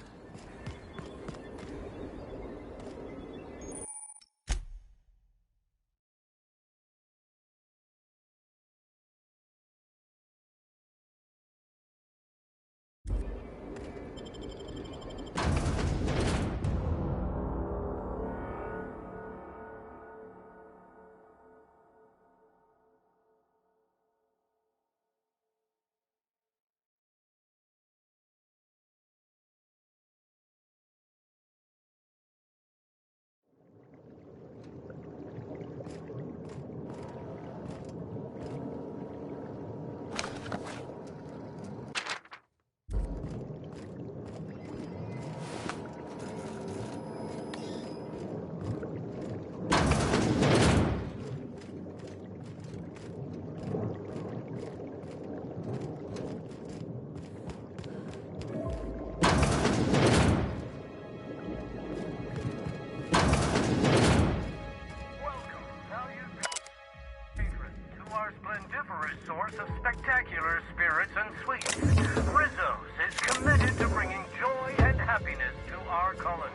source of spectacular spirits and sweets. Rizzo's is committed to bringing joy and happiness to our colony.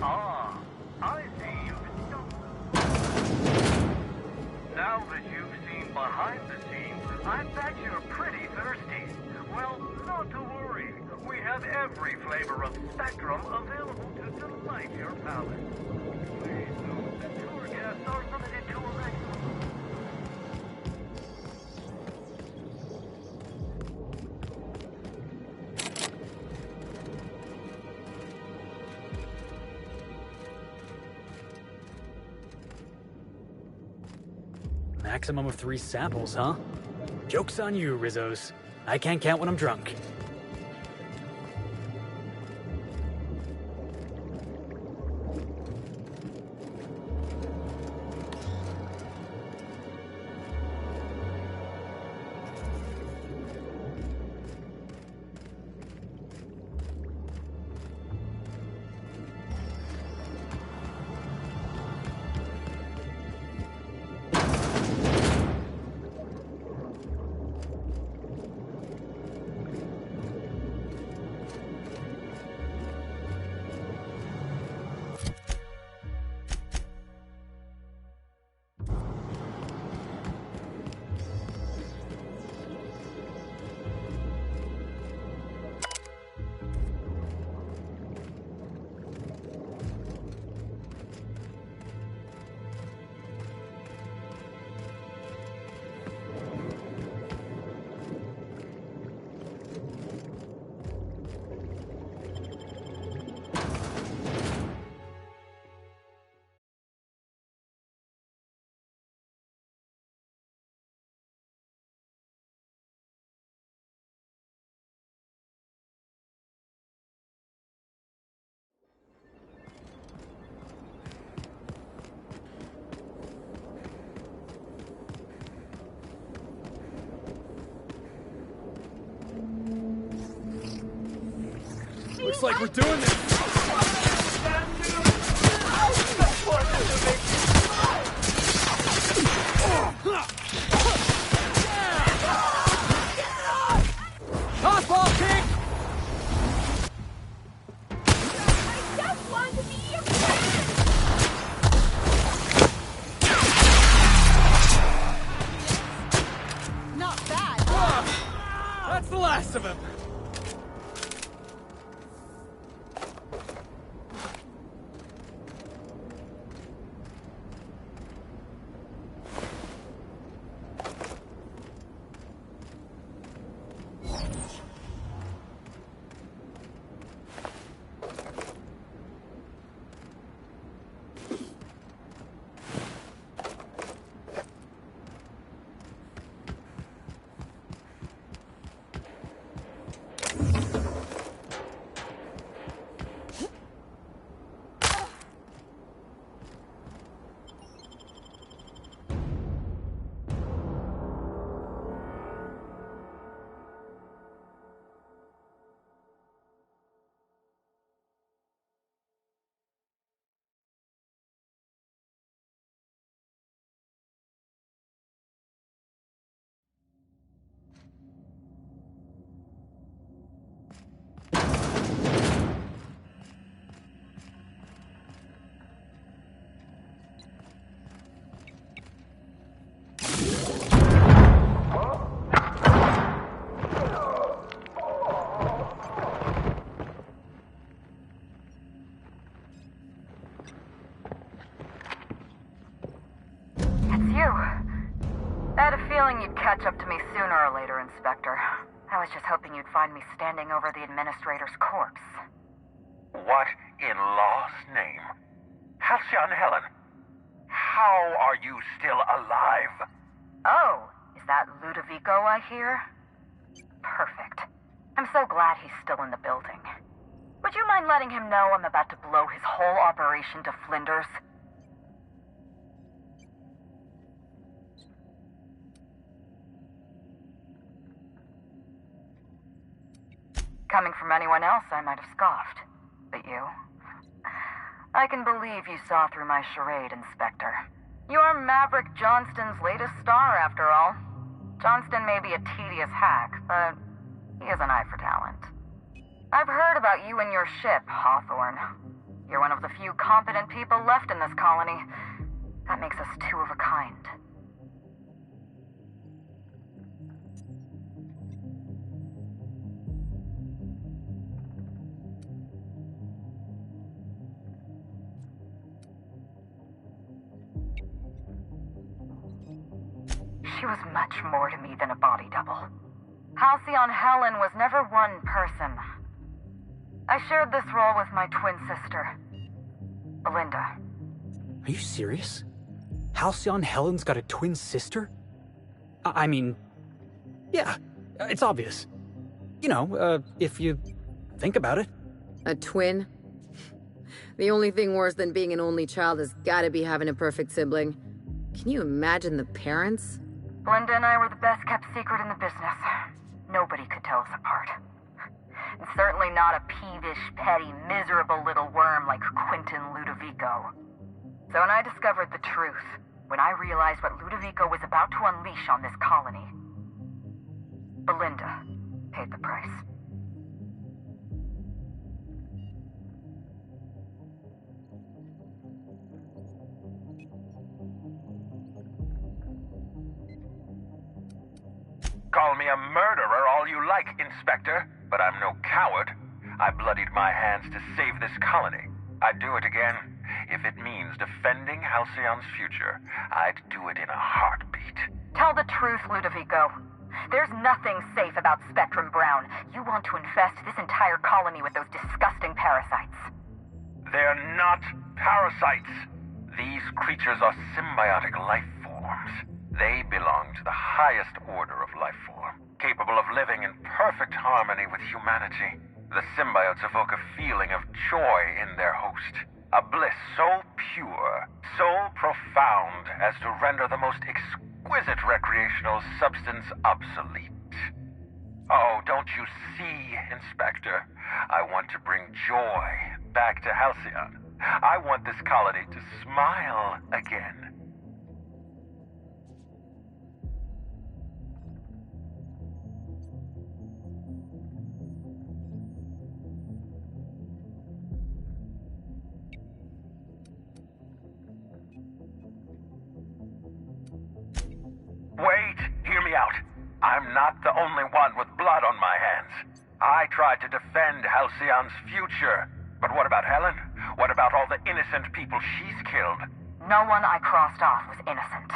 Ah, I see you've Now that you've seen behind the scenes, I bet you're pretty thirsty. Well, not to worry. We have every flavor of Spectrum available to delight your palate. Please note that tour guests are limited to a maximum. Maximum of 3 samples, huh? Joke's on you, Rizzos. I can't count when I'm drunk. Looks like we're doing this. Tossball kick! I just want to be your friend! Not bad. That's the last of him. You'd catch up to me sooner or later, Inspector. I was just hoping you'd find me standing over the administrator's corpse. What in law's name? Halcyon Helen, how are you still alive? Oh, is that Ludovico I hear? Perfect. I'm so glad he's still in the building. Would you mind letting him know I'm about to blow his whole operation to flinders? Coming from anyone else, I might have scoffed. But you? I can believe you saw through my charade, Inspector. You're Maverick Johnston's latest star, after all. Johnston may be a tedious hack, but he has an eye for talent. I've heard about you and your ship, Hawthorne. You're one of the few competent people left in this colony. That makes us two of a kind. She was much more to me than a body double. Halcyon Helen was never one person. I shared this role with my twin sister, Belinda. Are you serious? Halcyon Helen's got a twin sister? I mean, yeah, it's obvious. You know, if you think about it. A twin? The only thing worse than being an only child has gotta be having a perfect sibling. Can you imagine the parents? Belinda and I were the best kept secret in the business. Nobody could tell us apart. And certainly not a peevish, petty, miserable little worm like Quentin Ludovico. So when I discovered the truth, when I realized what Ludovico was about to unleash on this colony, Belinda paid the price. Call me a murderer all you like, Inspector, but I'm no coward. I bloodied my hands to save this colony. I'd do it again. If it means defending Halcyon's future, I'd do it in a heartbeat. Tell the truth, Ludovico. There's nothing safe about Spectrum Brown. You want to infest this entire colony with those disgusting parasites. They're not parasites. These creatures are symbiotic life forms. They belong to the highest order of life form, capable of living in perfect harmony with humanity. The symbiotes evoke a feeling of joy in their host, a bliss so pure, so profound as to render the most exquisite recreational substance obsolete. Oh, don't you see, Inspector? I want to bring joy back to Halcyon. I want this colony to smile again. Wait, hear me out. I'm not the only one with blood on my hands. I tried to defend Halcyon's future. But what about Helen? What about all the innocent people she's killed? No one I crossed off was innocent.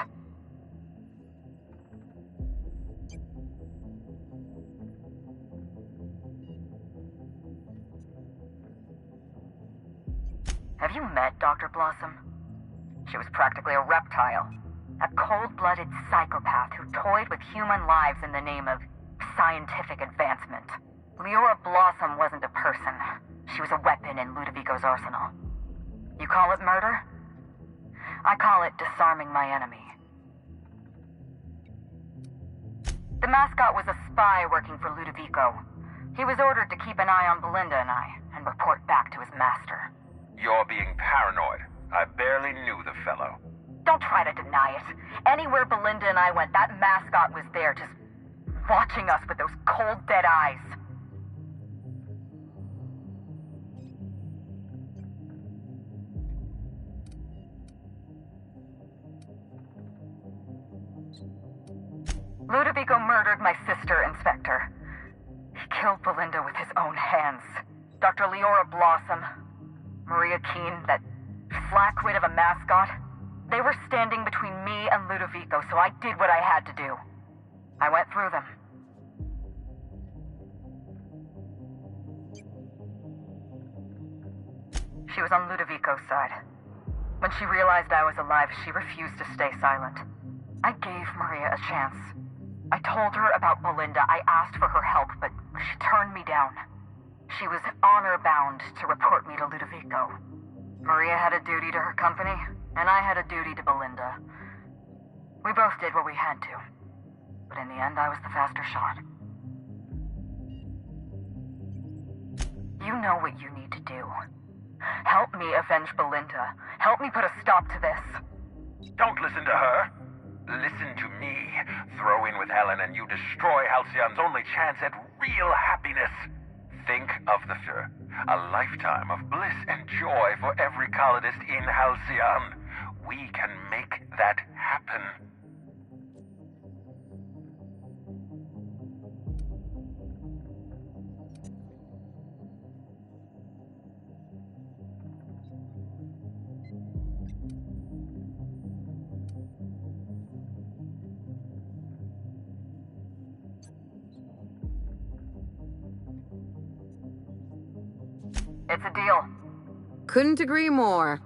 Have you met Dr. Blossom? She was practically a reptile. A cold-blooded psychopath who toyed with human lives in the name of scientific advancement. Leora Blossom wasn't a person. She was a weapon in Ludovico's arsenal. You call it murder? I call it disarming my enemy. The mascot was a spy working for Ludovico. He was ordered to keep an eye on Belinda and I, and report back to his master. You're being paranoid. I barely knew the fellow. Don't try to deny it. Anywhere Belinda and I went, that mascot was there, just watching us with those cold, dead eyes. Ludovico murdered my sister, Inspector. He killed Belinda with his own hands. Dr. Leora Blossom, Maria Keene, that flackwit of a mascot, they were standing between me and Ludovico, so I did what I had to do. I went through them. She was on Ludovico's side. When she realized I was alive, she refused to stay silent. I gave Maria a chance. I told her about Belinda. I asked for her help, but she turned me down. She was honor-bound to report me to Ludovico. Maria had a duty to her company, and I had a duty to Belinda. We both did what we had to. But in the end, I was the faster shot. You know what you need to do. Help me avenge Belinda. Help me put a stop to this. Don't listen to her. Listen to me. Throw in with Helen and you destroy Halcyon's only chance at real happiness. Think of the future. A lifetime of bliss and joy for every colonist in Halcyon. We can make that happen. It's a deal. Couldn't agree more.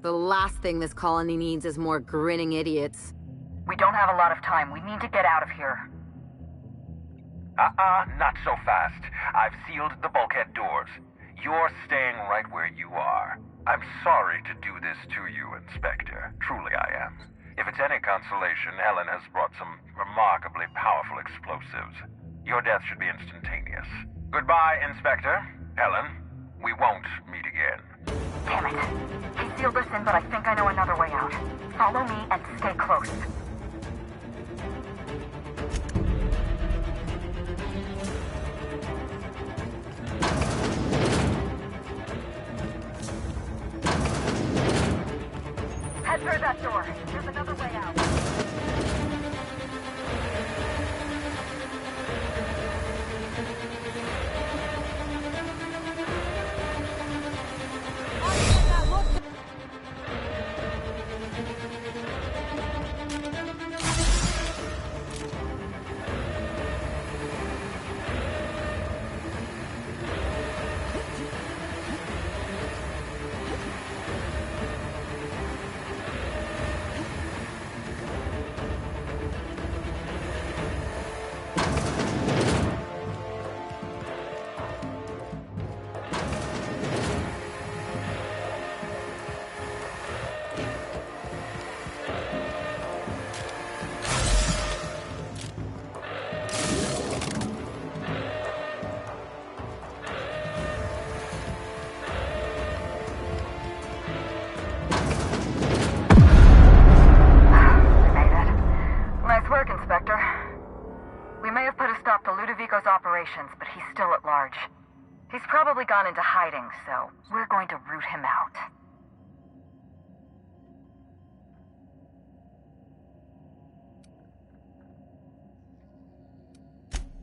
The last thing this colony needs is more grinning idiots. We don't have a lot of time. We need to get out of here. Not so fast. I've sealed the bulkhead doors. You're staying right where you are. I'm sorry to do this to you, Inspector. Truly I am. If it's any consolation, Helen has brought some remarkably powerful explosives. Your death should be instantaneous. Goodbye, Inspector. Helen, we won't meet again. Damn it. He sealed us in, but I think I know another way out. Follow me and stay close. Head through that door. There's another way out. But he's still at large. He's probably gone into hiding, so we're going to root him out.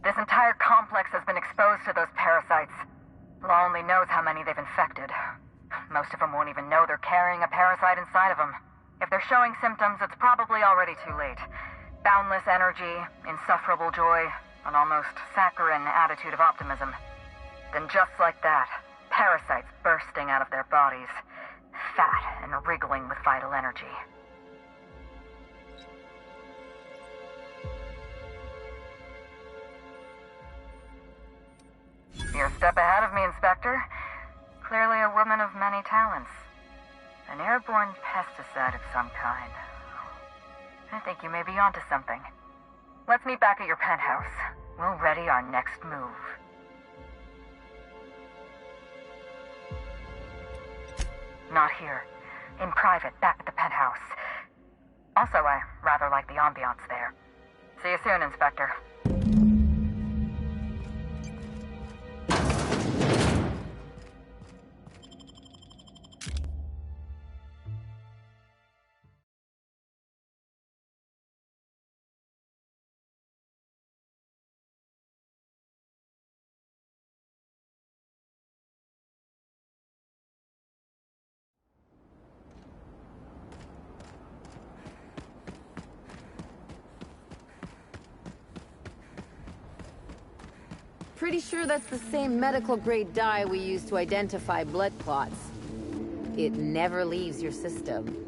This entire complex has been exposed to those parasites. Law only knows how many they've infected. Most of them won't even know they're carrying a parasite inside of them. If they're showing symptoms, it's probably already too late. Boundless energy, insufferable joy, an almost saccharine attitude of optimism. Then just like that, parasites bursting out of their bodies, fat and wriggling with vital energy. You're a step ahead of me, Inspector. Clearly a woman of many talents. An airborne pesticide of some kind. I think you may be onto something. Let's meet back at your penthouse. We'll ready our next move. Not here. In private, back at the penthouse. Also, I rather like the ambiance there. See you soon, Inspector. Pretty sure that's the same medical-grade dye we use to identify blood clots. It never leaves your system.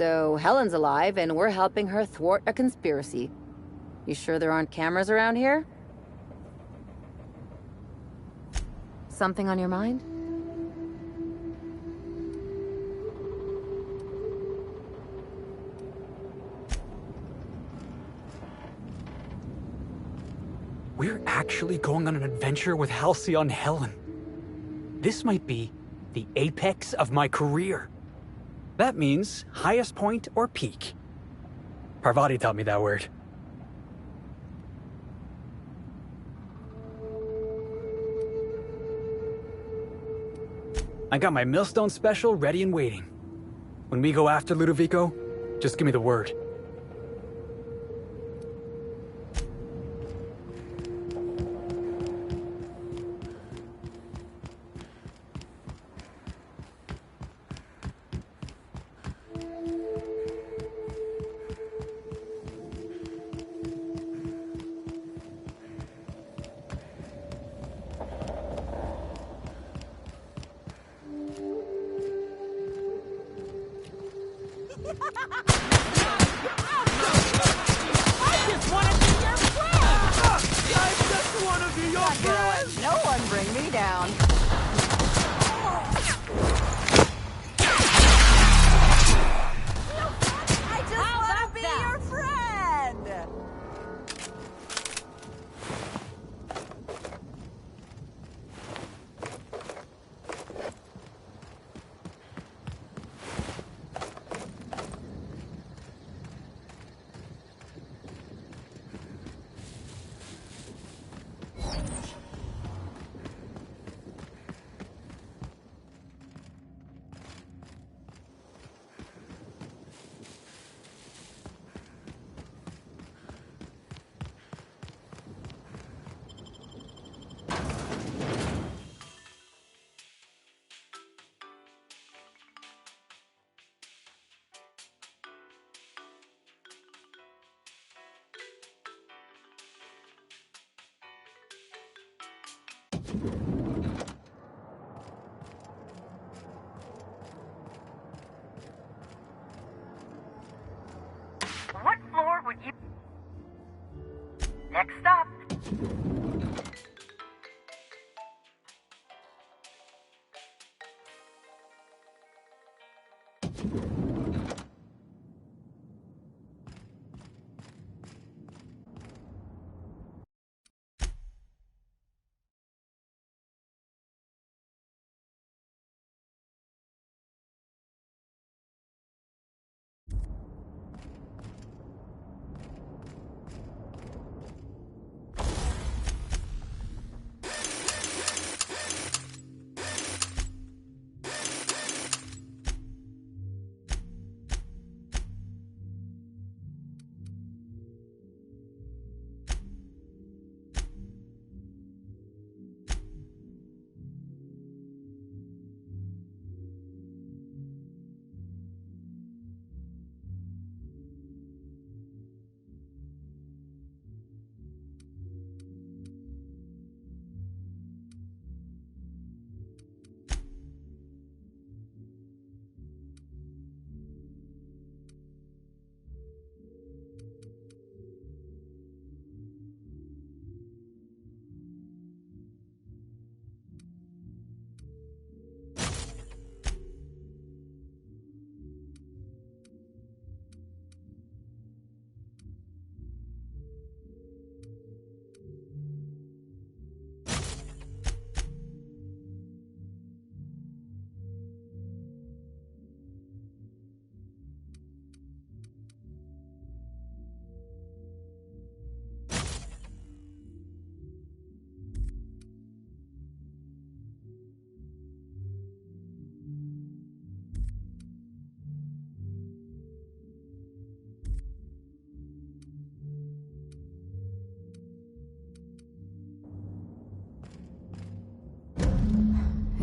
So Helen's alive, and we're helping her thwart a conspiracy. You sure there aren't cameras around here? Something on your mind? We're actually going on an adventure with Halcyon Helen. This might be the apex of my career. That means highest point or peak. Parvati taught me that word. I got my Millstone special ready and waiting. When we go after Ludovico, just give me the word. What floor would you... Next stop.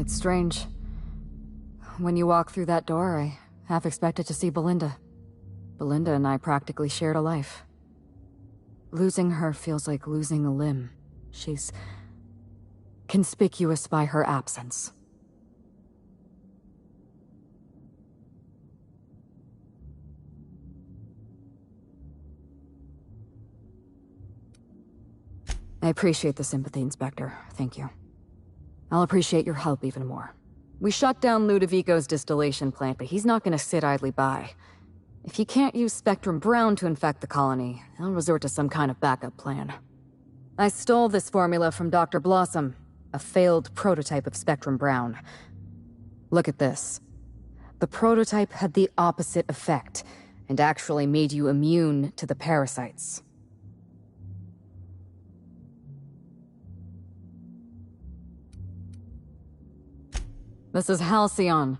It's strange. When you walk through that door, I half expected to see Belinda. Belinda and I practically shared a life. Losing her feels like losing a limb. She's conspicuous by her absence. appreciate the sympathy, Inspector. Thank you. I'll appreciate your help even more. We shut down Ludovico's distillation plant, but he's not gonna sit idly by. If he can't use Spectrum Brown to infect the colony, he'll resort to some kind of backup plan. I stole this formula from Dr. Blossom, a failed prototype of Spectrum Brown. Look at this. The prototype had the opposite effect, and actually made you immune to the parasites. This is Halcyon.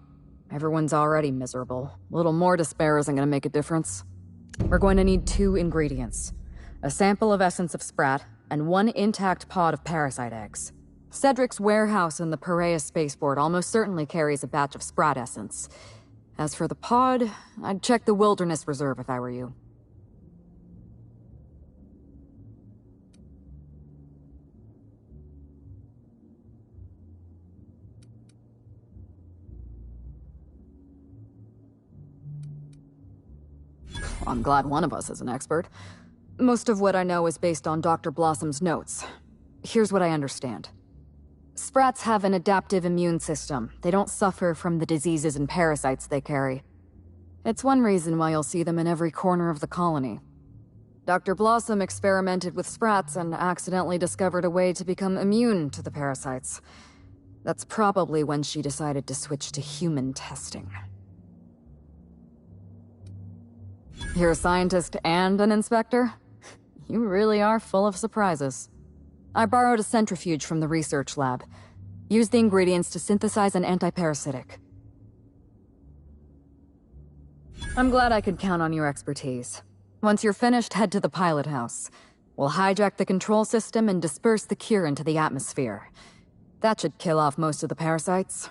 Everyone's already miserable. A little more despair isn't gonna make a difference. We're going to need 2 ingredients. A sample of essence of sprat, and 1 intact pod of parasite eggs. Cedric's warehouse in the Piraeus spaceport almost certainly carries a batch of sprat essence. As for the pod, I'd check the Wilderness Reserve if I were you. I'm glad one of us is an expert. Most of what I know is based on Dr. Blossom's notes. Here's what I understand. Sprats have an adaptive immune system. They don't suffer from the diseases and parasites they carry. It's one reason why you'll see them in every corner of the colony. Dr. Blossom experimented with sprats and accidentally discovered a way to become immune to the parasites. That's probably when she decided to switch to human testing. You're a scientist and an inspector? You really are full of surprises. I borrowed a centrifuge from the research lab. Used the ingredients to synthesize an antiparasitic. I'm glad I could count on your expertise. Once you're finished, head to the pilot house. We'll hijack the control system and disperse the cure into the atmosphere. That should kill off most of the parasites.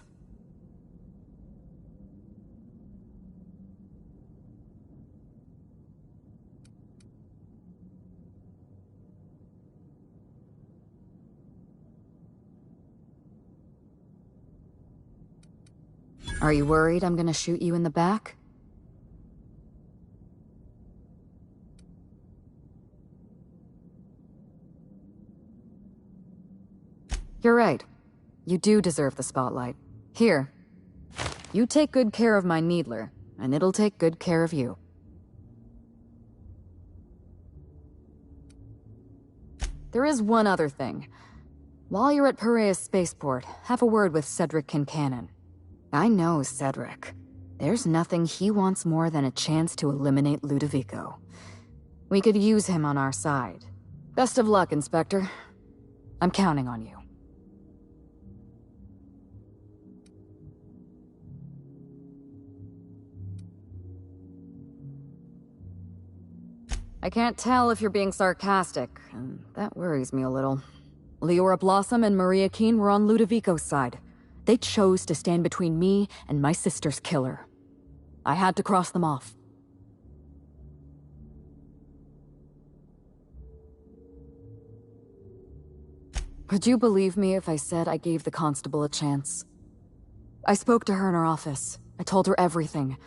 Are you worried I'm gonna shoot you in the back? You're right. You do deserve the spotlight. Here. You take good care of my Needler, and it'll take good care of you. There is one other thing. While you're at Piraeus Spaceport, have a word with Cedric Kincannon. I know Cedric. There's nothing he wants more than a chance to eliminate Ludovico. We could use him on our side. Best of luck, Inspector. I'm counting on you. I can't tell if you're being sarcastic, and that worries me a little. Leora Blossom and Maria Keene were on Ludovico's side. They chose to stand between me and my sister's killer. I had to cross them off. Would you believe me if I said I gave the constable a chance? I spoke to her in her office. I told her everything.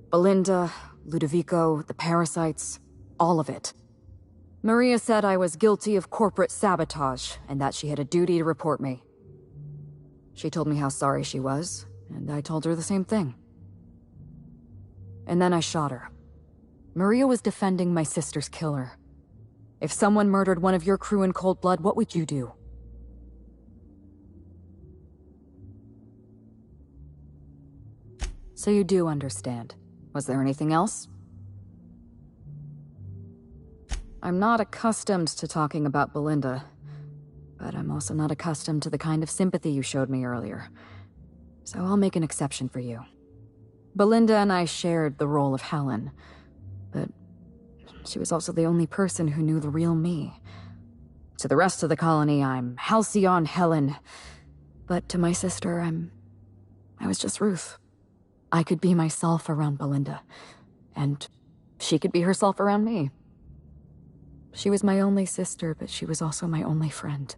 Belinda, Ludovico, the parasites, all of it. Maria said I was guilty of corporate sabotage, and that she had a duty to report me. She told me how sorry she was, and I told her the same thing. And then I shot her. Maria was defending my sister's killer. If someone murdered one of your crew in cold blood, what would you do? So you do understand. Was there anything else? I'm not accustomed to talking about Belinda. But I'm also not accustomed to the kind of sympathy you showed me earlier. So I'll make an exception for you. Belinda and I shared the role of Helen, but she was also the only person who knew the real me. To the rest of the colony, I'm Halcyon Helen, but to my sister, I was just Ruth. I could be myself around Belinda, and she could be herself around me. She was my only sister, but she was also my only friend.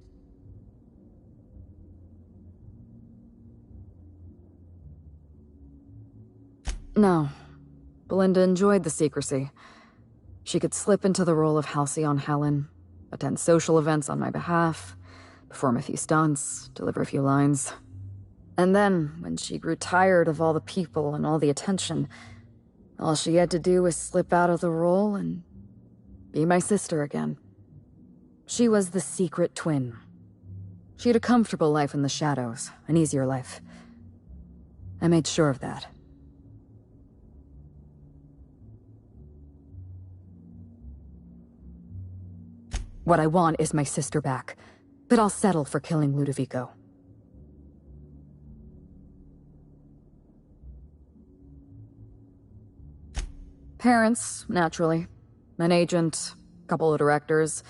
No. Belinda enjoyed the secrecy. She could slip into the role of Halcyon Helen, attend social events on my behalf, perform a few stunts, deliver a few lines. And then, when she grew tired of all the people and all the attention, all she had to do was slip out of the role and be my sister again. She was the secret twin. She had a comfortable life in the shadows, an easier life. I made sure of that. What I want is my sister back, but I'll settle for killing Ludovico. Parents, naturally. An agent, a couple of directors.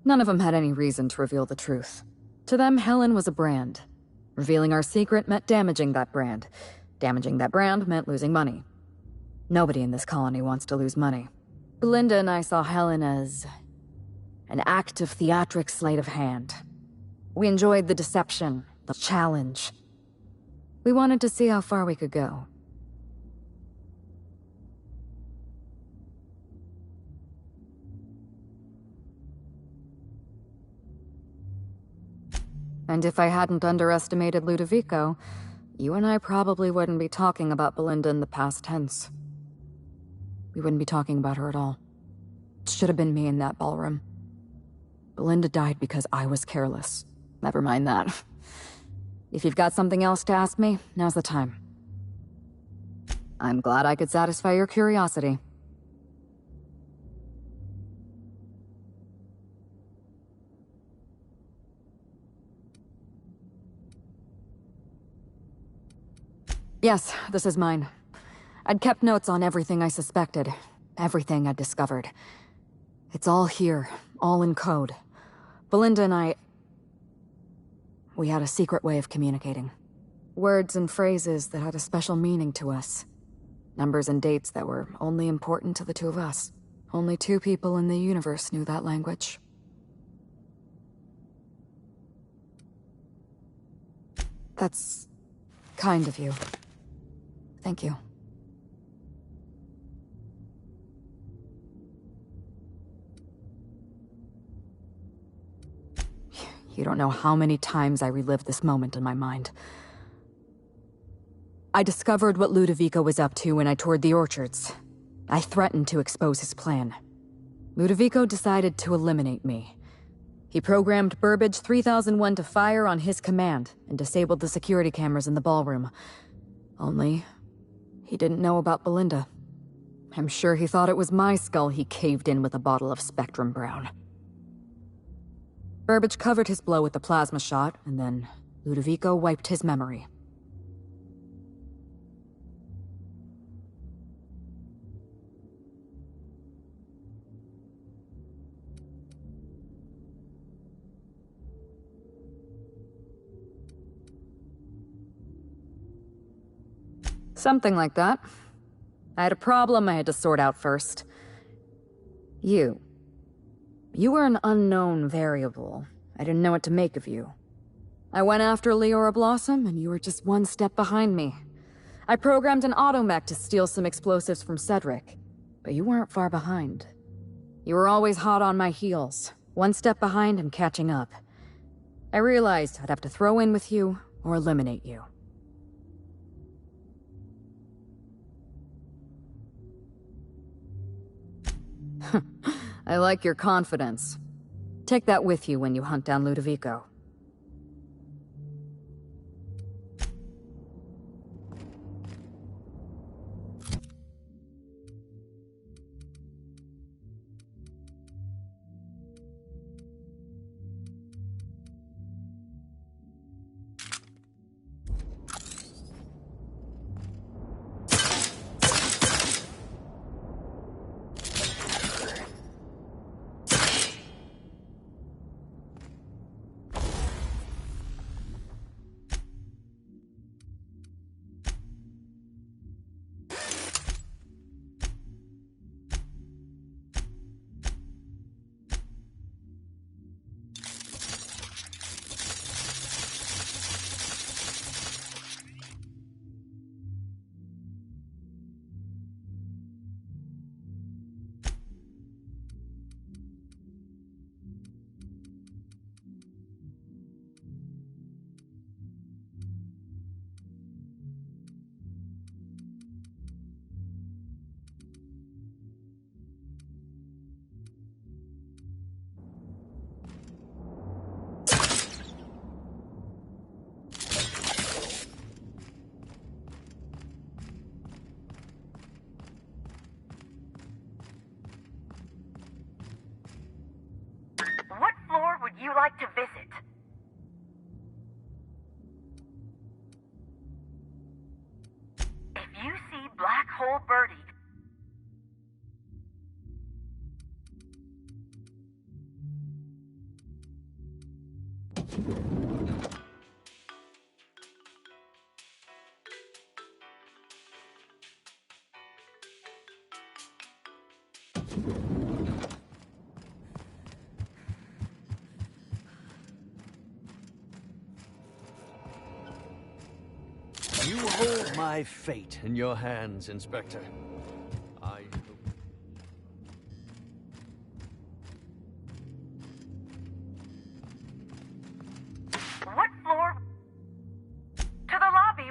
None of them had any reason to reveal the truth. To them, Helen was a brand. Revealing our secret meant damaging that brand. Damaging that brand meant losing money. Nobody in this colony wants to lose money. Belinda and I saw Helen as an act of theatric sleight of hand. We enjoyed the deception, the challenge. We wanted to see how far we could go. And if I hadn't underestimated Ludovico, you and I probably wouldn't be talking about Belinda in the past tense. We wouldn't be talking about her at all. It should have been me in that ballroom. Belinda died because I was careless. Never mind that. If you've got something else to ask me, now's the time. I'm glad I could satisfy your curiosity. Yes, this is mine. I'd kept notes on everything I suspected, everything I'd discovered. It's all here, all in code. Belinda and we had a secret way of communicating. Words and phrases that had a special meaning to us. Numbers and dates that were only important to the two of us. Only 2 people in the universe knew that language. That's kind of you. Thank you. You don't know how many times I relived this moment in my mind. I discovered what Ludovico was up to when I toured the orchards. I threatened to expose his plan. Ludovico decided to eliminate me. He programmed Burbage 3001 to fire on his command and disabled the security cameras in the ballroom. Only, he didn't know about Belinda. I'm sure he thought it was my skull he caved in with a bottle of Spectrum Brown. Burbage covered his blow with the plasma shot, and then Ludovico wiped his memory. Something like that. I had a problem I had to sort out first. You were an unknown variable. I didn't know what to make of you. I went after Leora Blossom, and you were just one step behind me. I programmed an automech to steal some explosives from Cedric, but you weren't far behind. You were always hot on my heels, one step behind and catching up. I realized I'd have to throw in with you or eliminate you. I like your confidence. Take that with you when you hunt down Ludovico. like to visit. If you see Black Hole Birdie, You hold my fate in your hands, Inspector. I hope... what floor? To the lobby.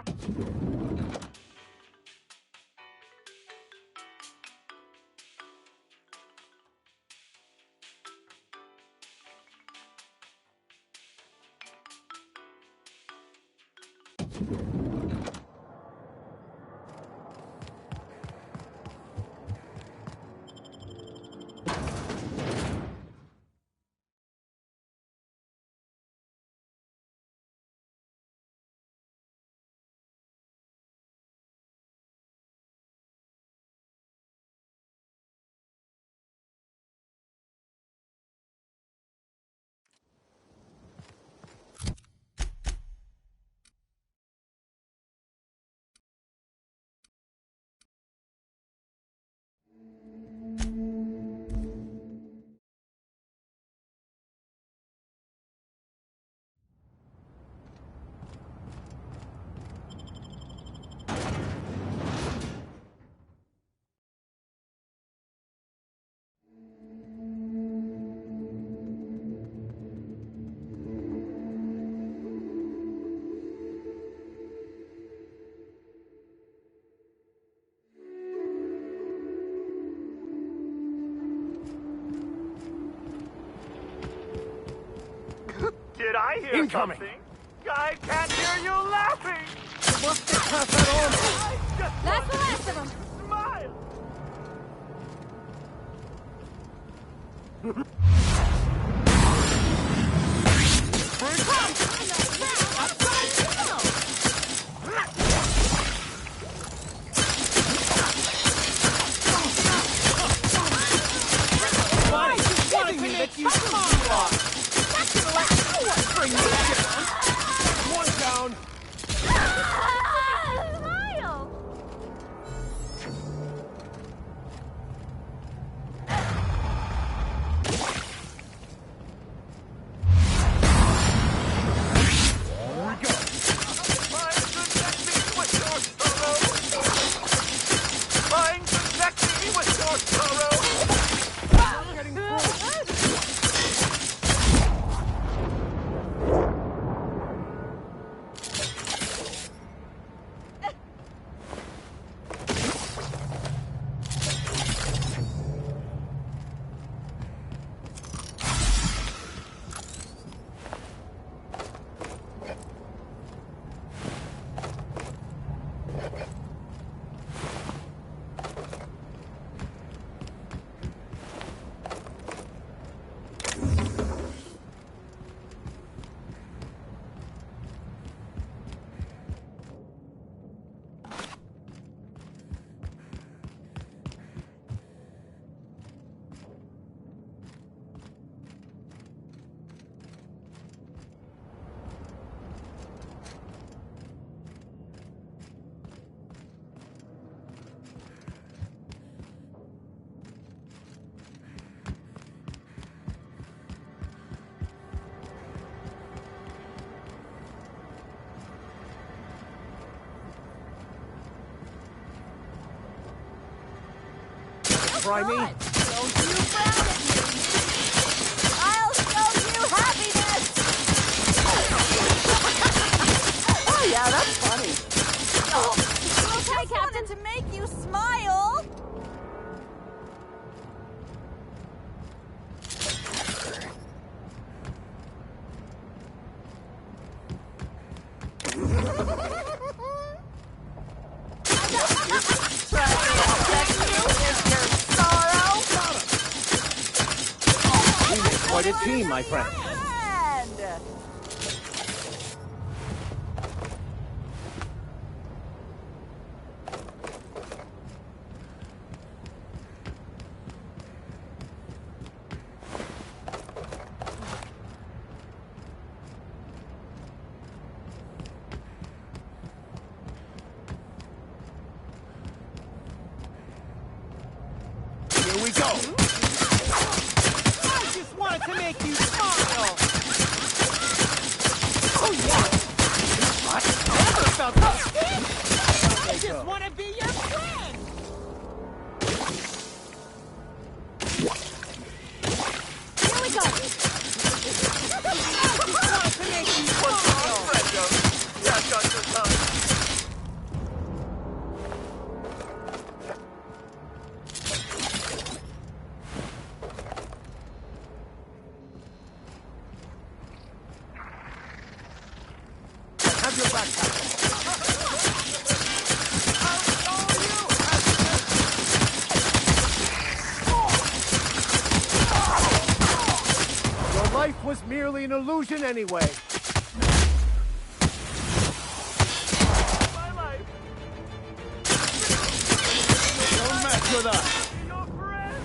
Did I hear Incoming. something? I can't hear you laughing! You must get past that armor! That's the last of them! Smile! Why are you telling me that you bring me down? One down. Smile! Try me. Don't you frown at me! I'll show you happiness! Oh yeah, that's funny. Oh, okay, Captain, to make you smile! Quite a team, my friend. I just wanted to make you smile! Oh, yeah! What? Never felt so good! I just want to be your friend! Here we go! I just wanted to make you smile! Yeah, got your time. Have your backpack. Your life was merely an illusion anyway. My life. Don't mess with us. Your friend.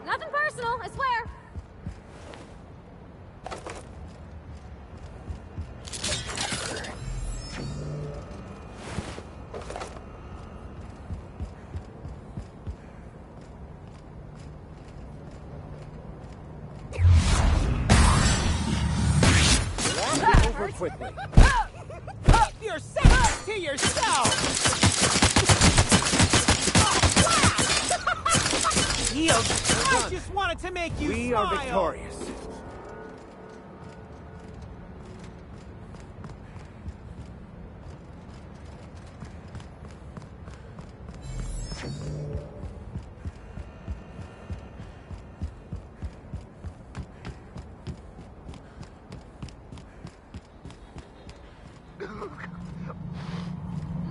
Nothing personal, I swear. Over quickly. You're sentenced to yourself! Yield! I just wanted to make you smile! We are victorious.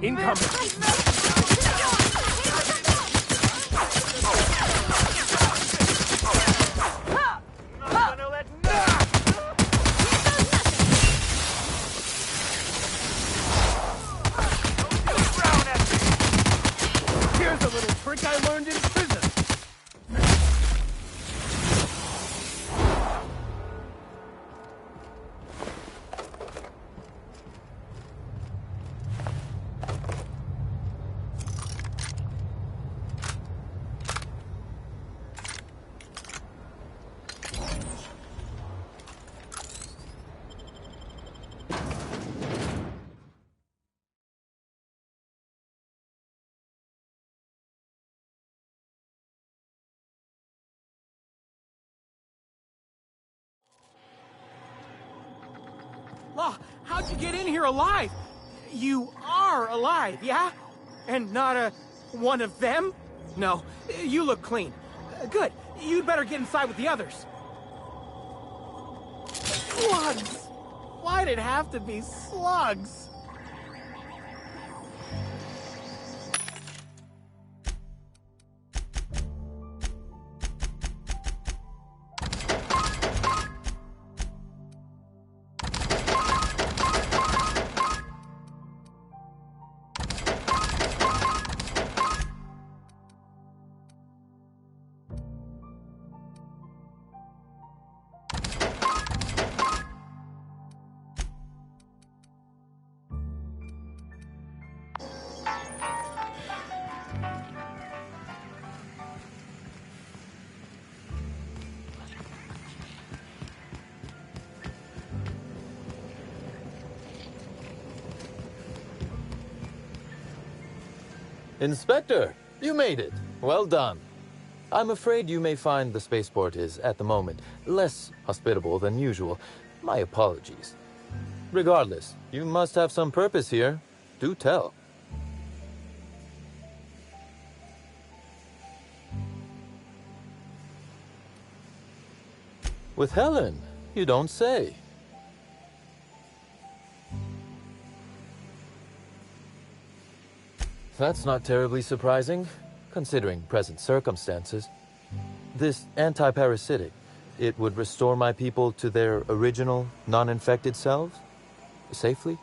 Incoming! Here's a little trick I learned in prison. Oh, how'd you get in here alive? You are alive, yeah? And not one of them? No, you look clean. Good. You'd better get inside with the others. Slugs! Why'd it have to be slugs? Inspector, you made it. Well done. I'm afraid you may find the spaceport is, at the moment, less hospitable than usual. My apologies. Regardless, you must have some purpose here. Do tell. With Helen, you don't say. That's not terribly surprising, considering present circumstances. This anti-parasitic, it would restore my people to their original, non-infected selves? Safely?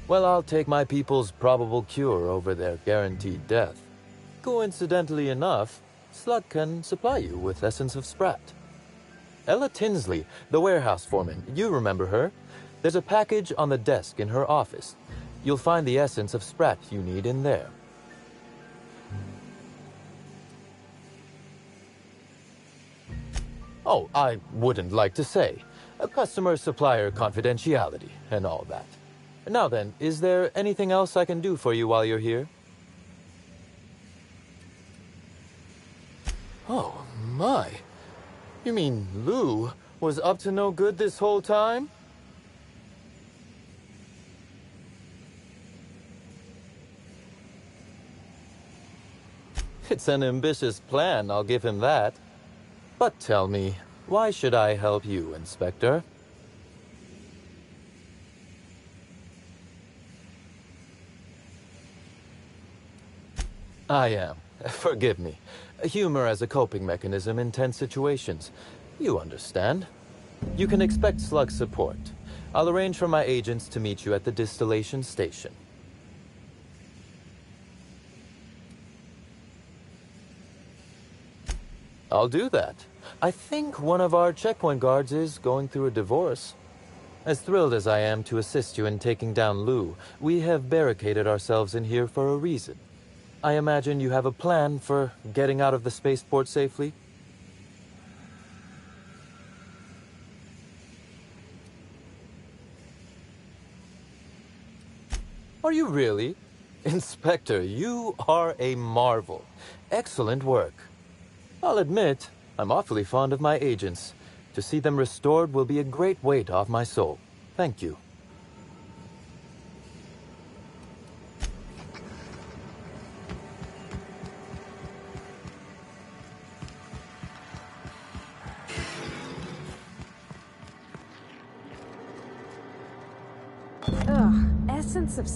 Well, I'll take my people's probable cure over their guaranteed death. Coincidentally enough, Slug can supply you with Essence of Sprat. Ella Tinsley, the warehouse foreman, you remember her? There's a package on the desk in her office. You'll find the Essence of Sprat you need in there. Oh, I wouldn't like to say. A customer-supplier confidentiality and all that. Now then, is there anything else I can do for you while you're here? Oh, my. You mean Lou was up to no good this whole time? It's an ambitious plan, I'll give him that. But tell me, why should I help you, Inspector? I am. Forgive me. Humor as a coping mechanism in tense situations. You understand. You can expect Slug support. I'll arrange for my agents to meet you at the distillation station. I'll do that. I think one of our checkpoint guards is going through a divorce. As thrilled as I am to assist you in taking down Lou, we have barricaded ourselves in here for a reason. I imagine you have a plan for getting out of the spaceport safely? Are you really? Inspector, you are a marvel. Excellent work. I'll admit, I'm awfully fond of my agents. To see them restored will be a great weight off my soul. Thank you. Ugh, essence of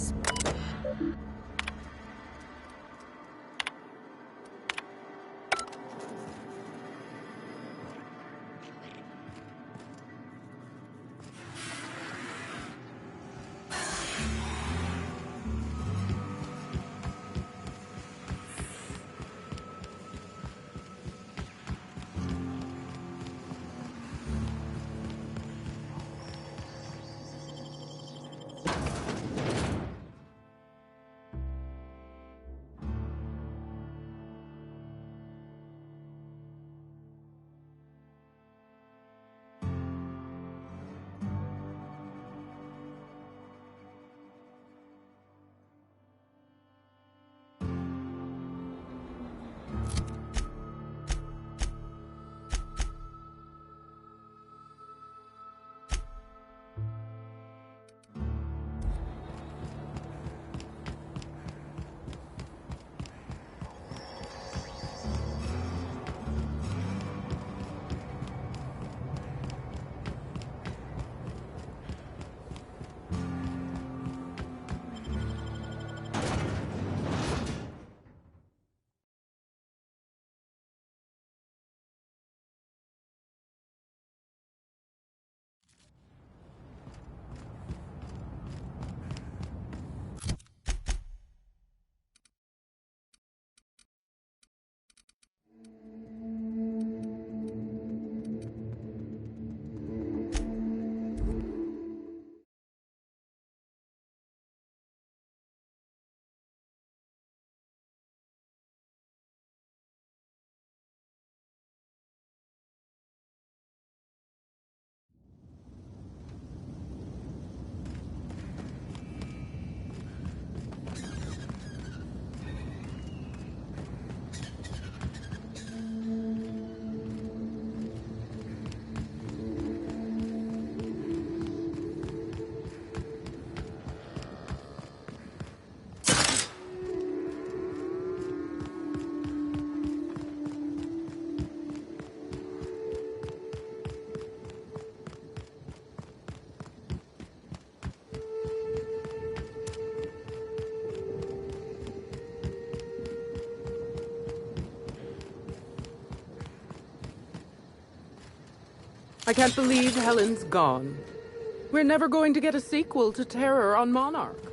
I can't believe Helen's gone. We're never going to get a sequel to Terror on Monarch.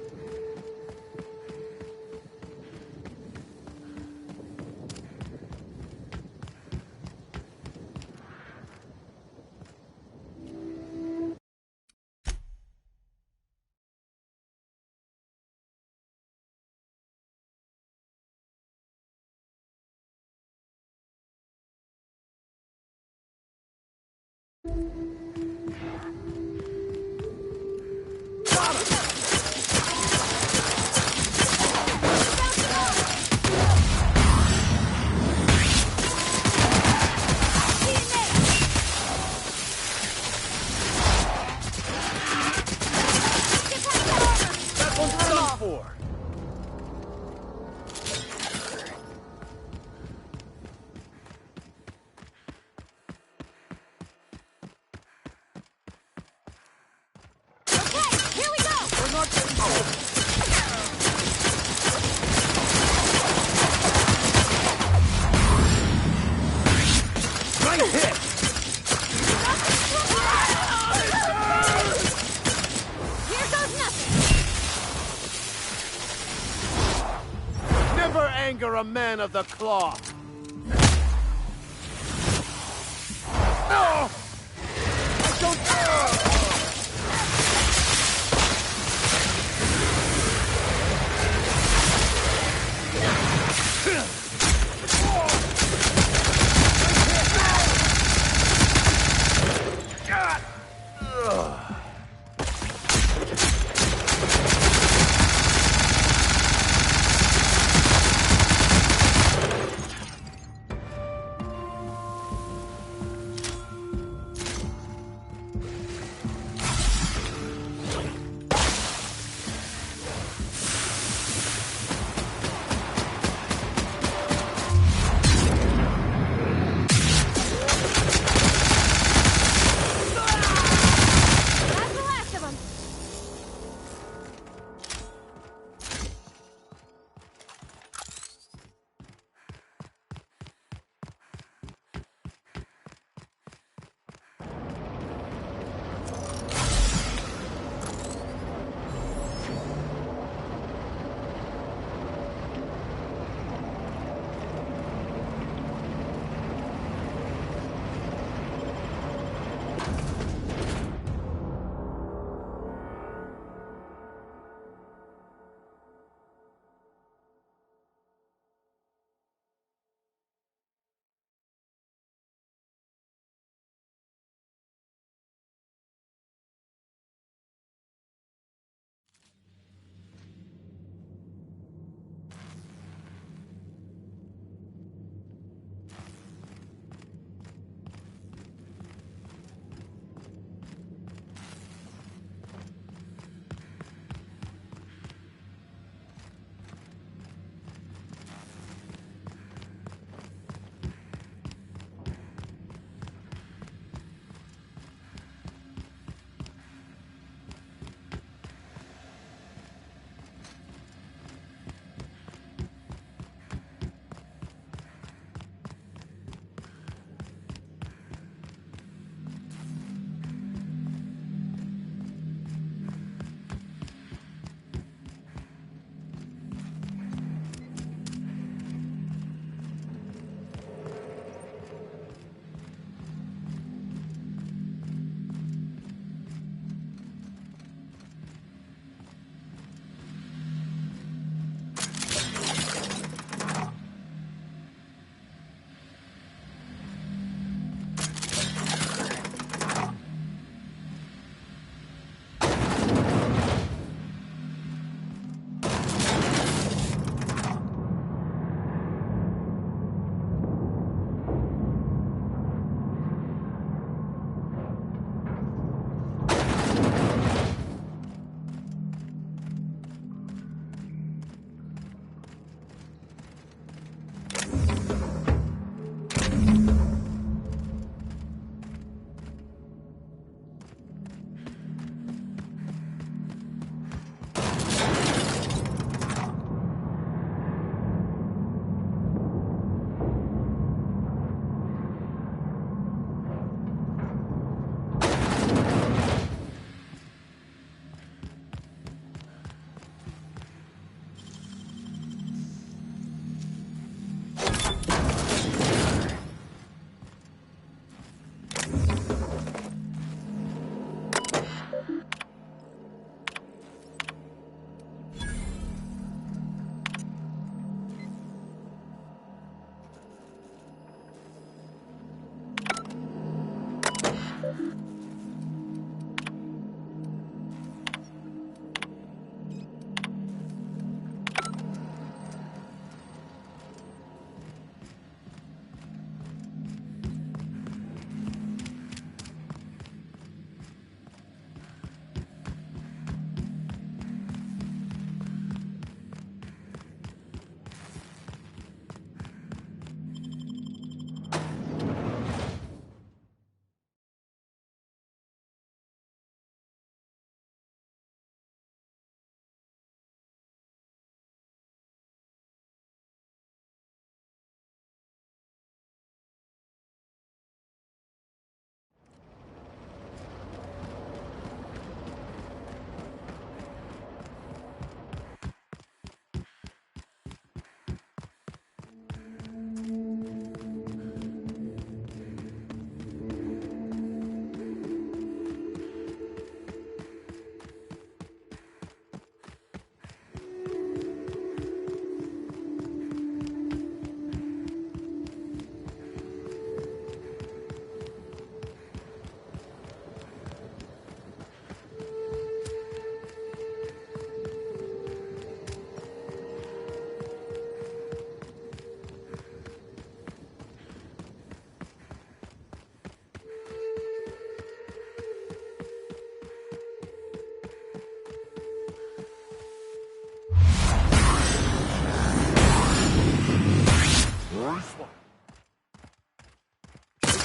A man of the cloth.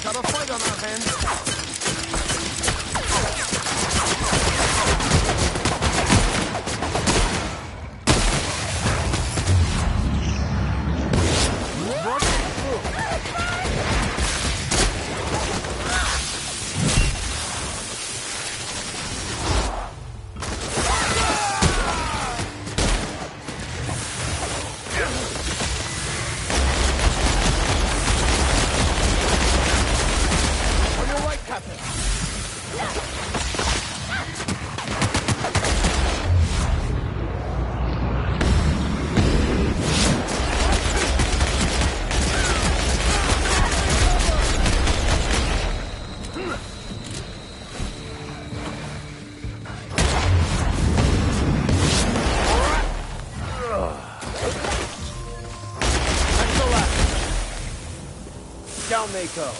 Got a fight on our hands. Down they go.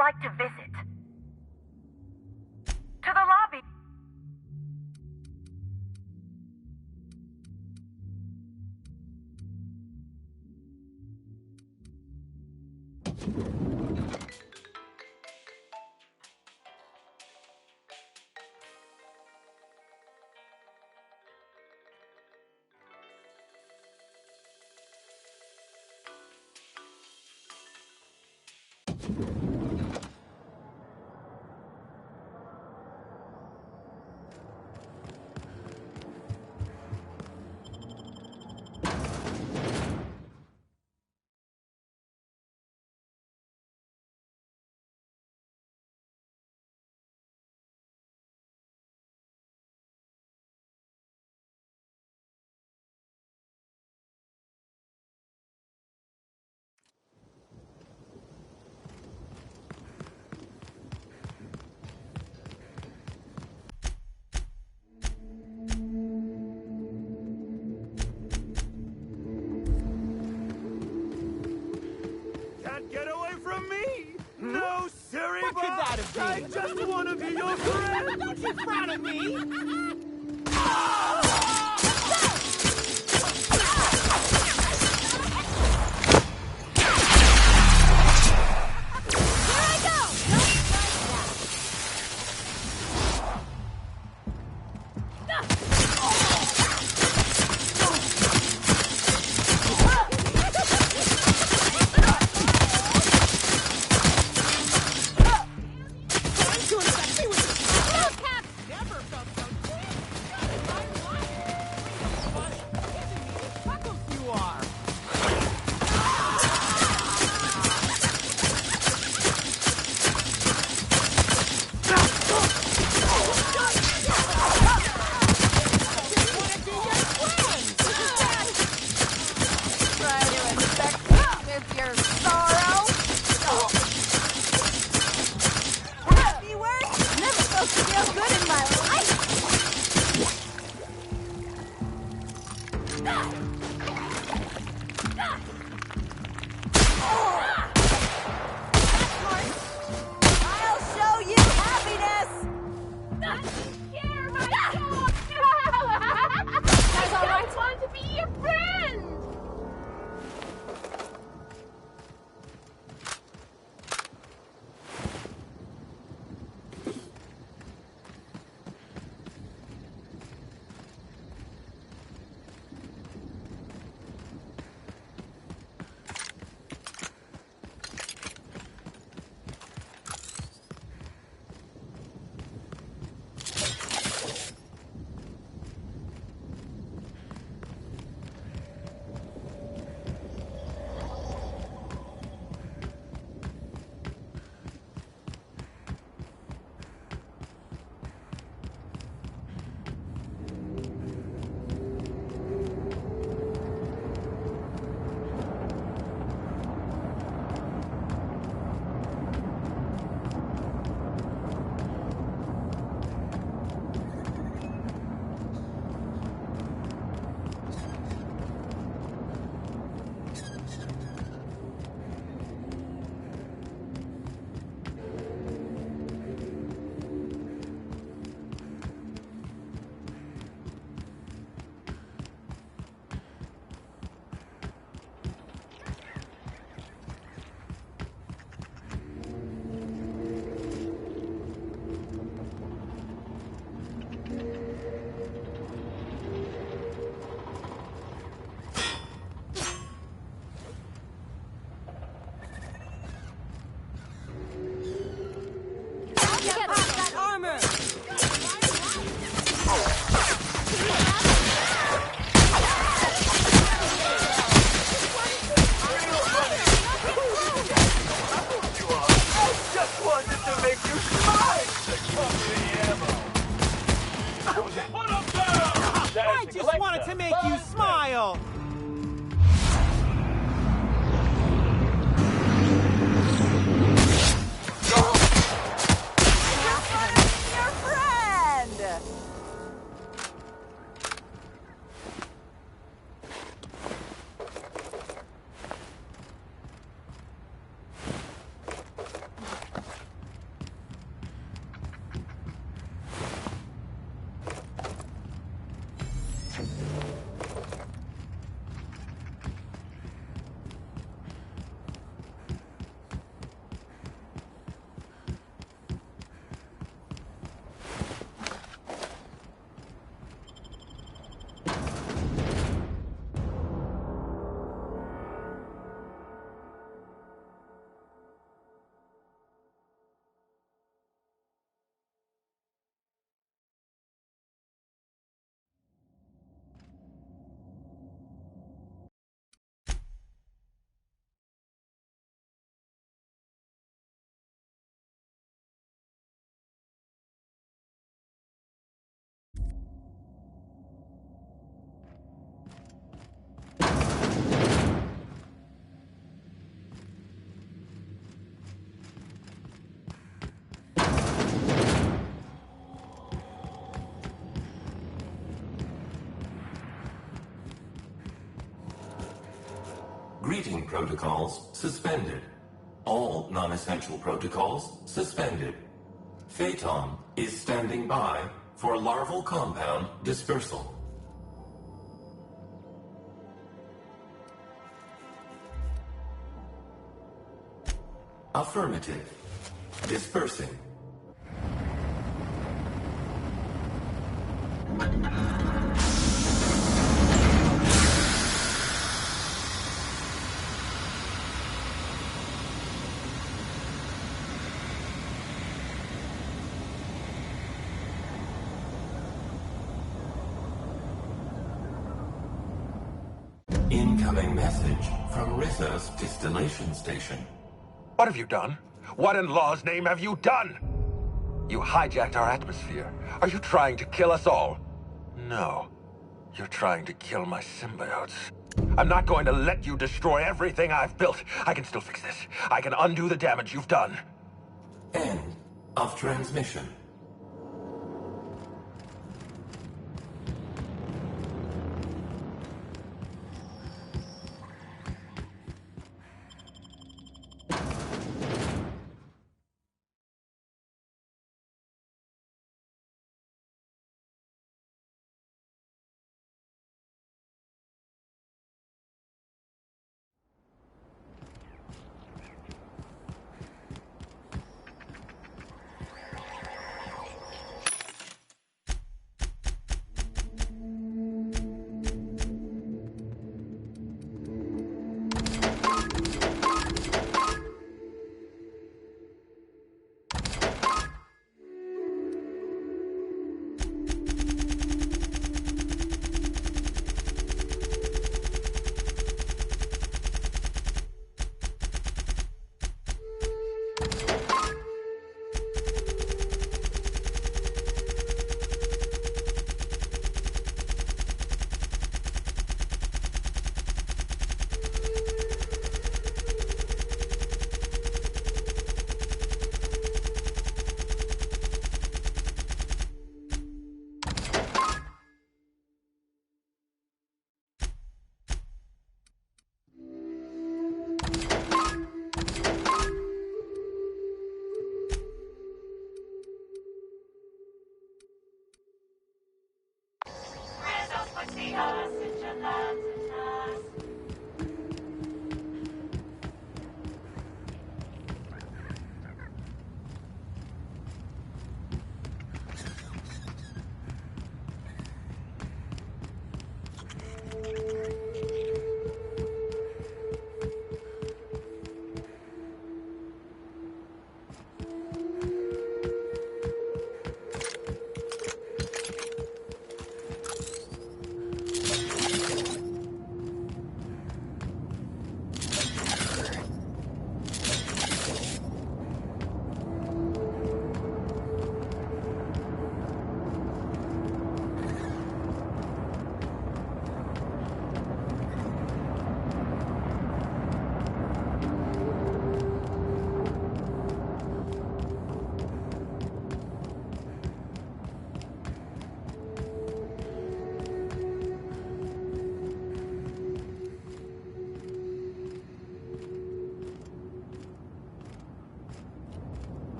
like to visit? To the lobby. Get away from me! No, silly What could that have been? I just want to be your friend! Don't you frown at me! protocols suspended. All non-essential protocols suspended. Phaeton is standing by for larval compound dispersal. Affirmative. Dispersing. Incoming message from Rissa's distillation station. What have you done? What in law's name have you done? You hijacked our atmosphere. Are you trying to kill us all? No. You're trying to kill my symbiotes. I'm not going to let you destroy everything I've built. I can still fix this. I can undo the damage you've done. End of transmission.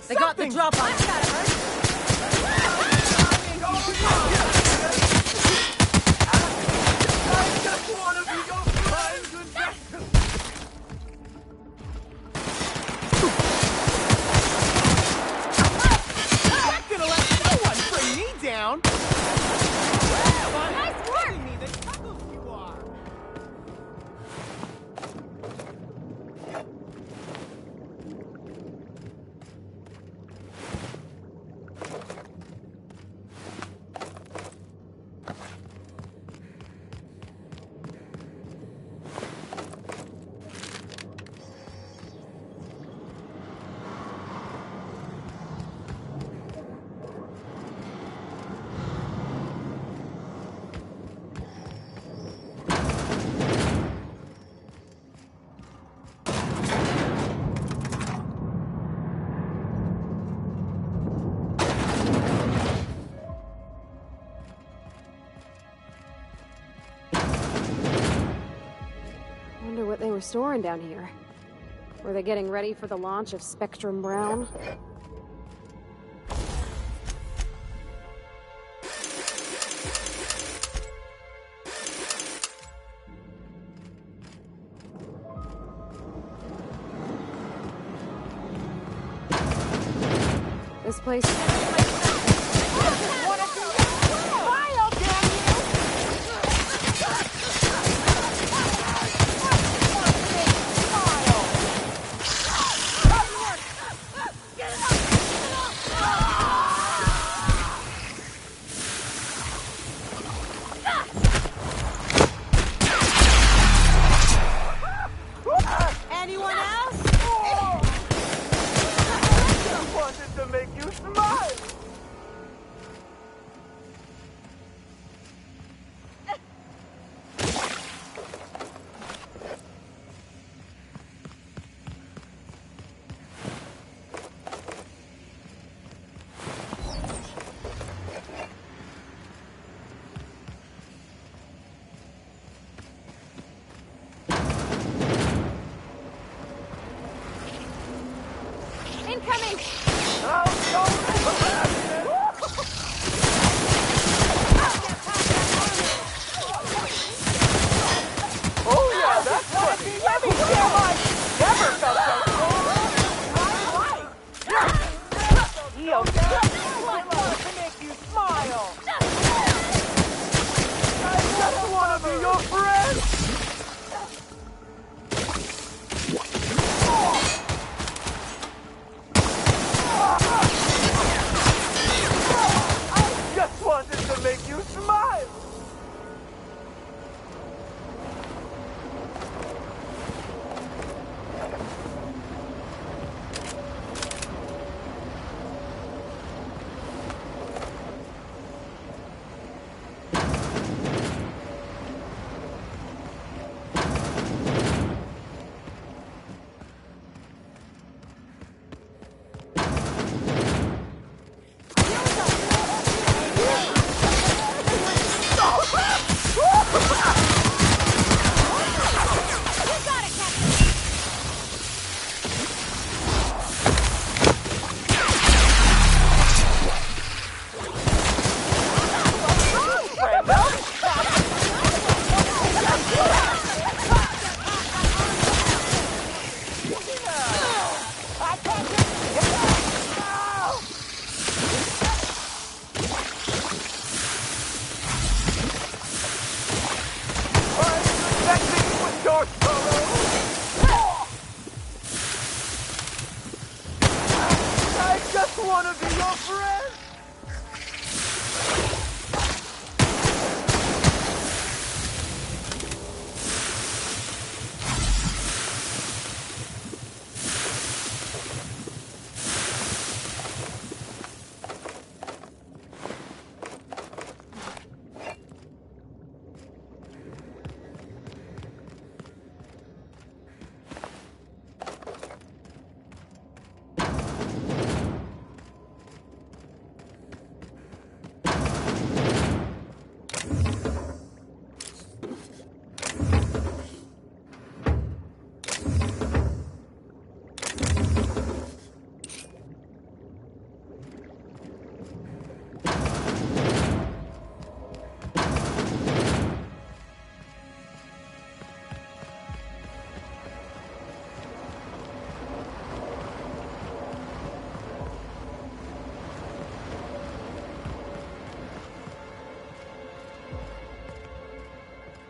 They got the drop on us. Not gonna let no one bring me down! Nice work! Me the chuckles you are! Wonder what they were storing down here. Were they getting ready for the launch of Spectrum Brown? This place... Anyone else? I wanted to make you smile!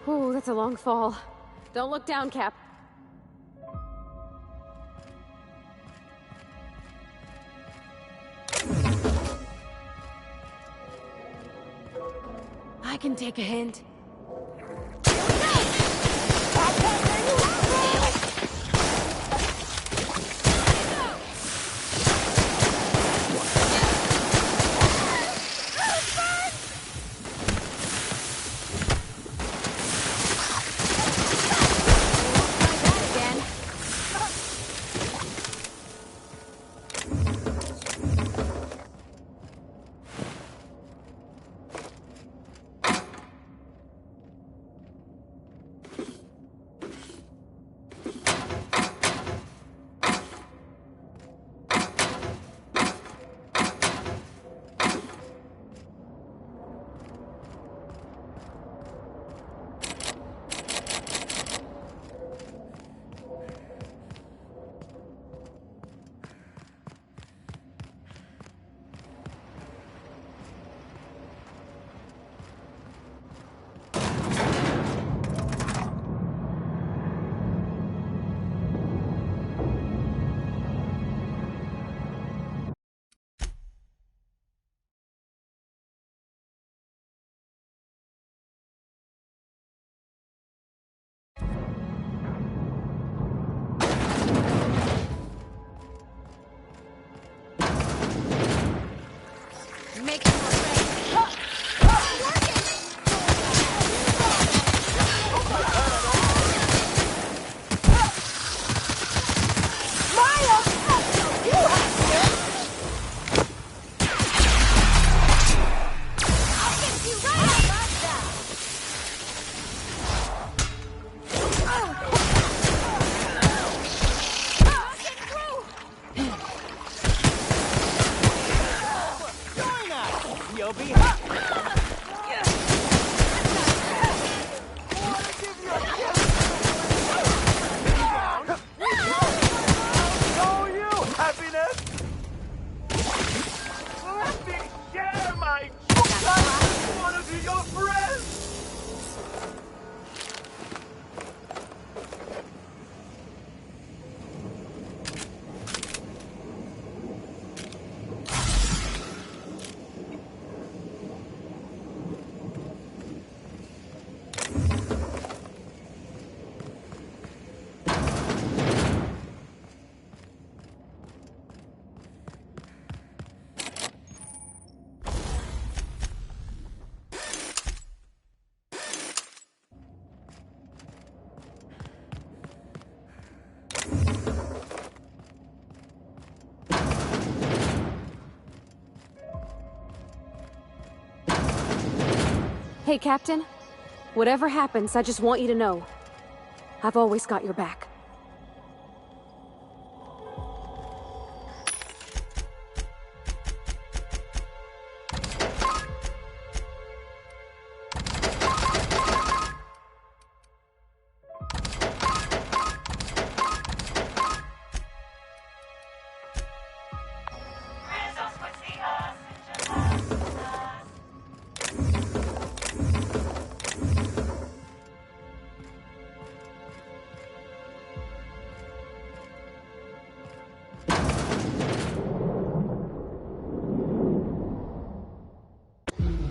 Ooh, that's a long fall. Don't look down, Cap. I can take a hint. Hey, Captain. Whatever happens, I just want you to know, I've always got your back.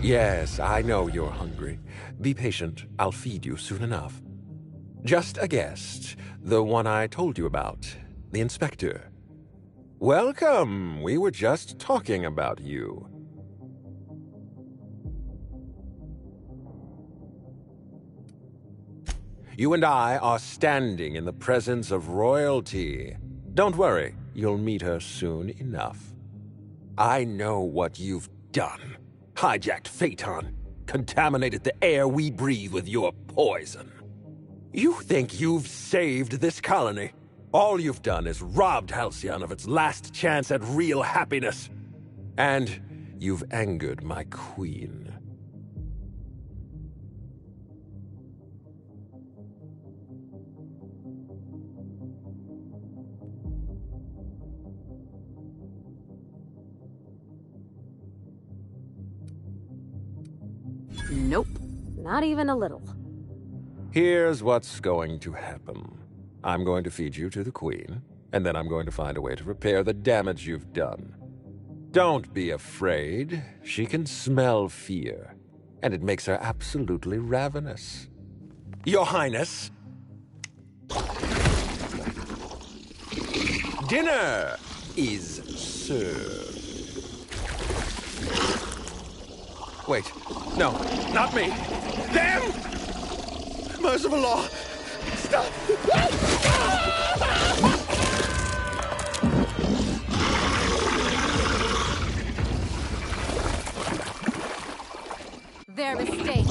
Yes, I know you're hungry. Be patient. I'll feed you soon enough. Just a guest. The one I told you about. The inspector. Welcome! We were just talking about you. You and I are standing in the presence of royalty. Don't worry, you'll meet her soon enough. I know what you've done. Hijacked Phaeton, contaminated the air we breathe with your poison. You think you've saved this colony? All you've done is robbed Halcyon of its last chance at real happiness. And you've angered my queen. Nope. Not even a little. Here's what's going to happen. I'm going to feed you to the Queen, and then I'm going to find a way to repair the damage you've done. Don't be afraid. She can smell fear, and it makes her absolutely ravenous. Your Highness. Dinner is served. Wait, no, not me. Them! Merciful law! Stop! Their mistake.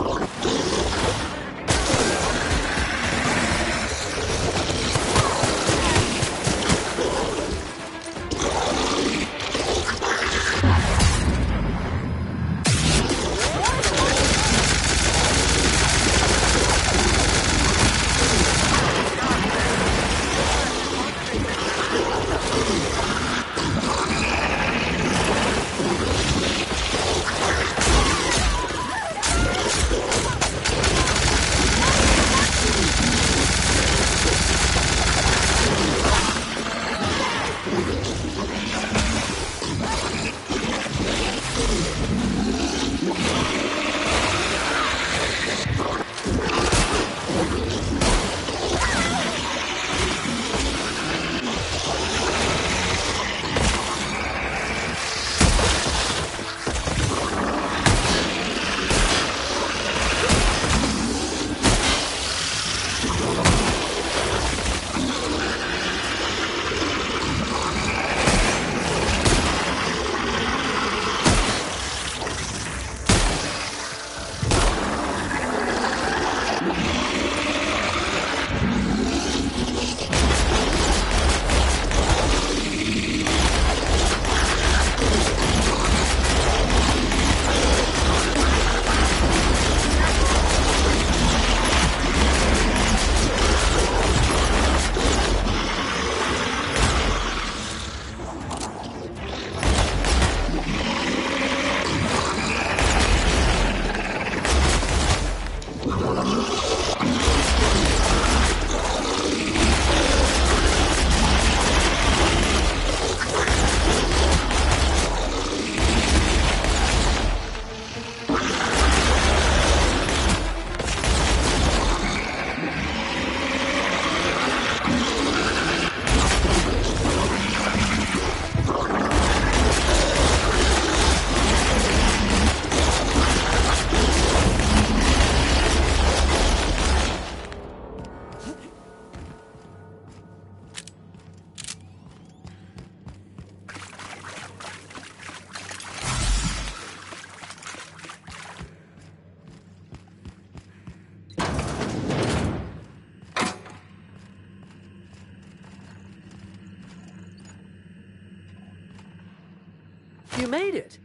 You made it.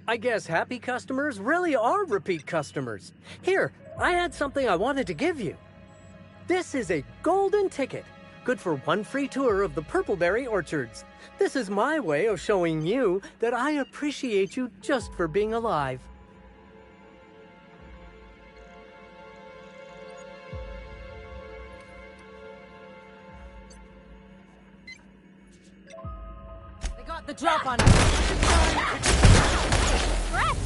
I guess happy customers really are repeat customers. Here, I had something I wanted to give you. This is a golden ticket, good for one free tour of the Purpleberry Orchards. This is my way of showing you that I appreciate you just for being alive. They got the drop on us. Brett!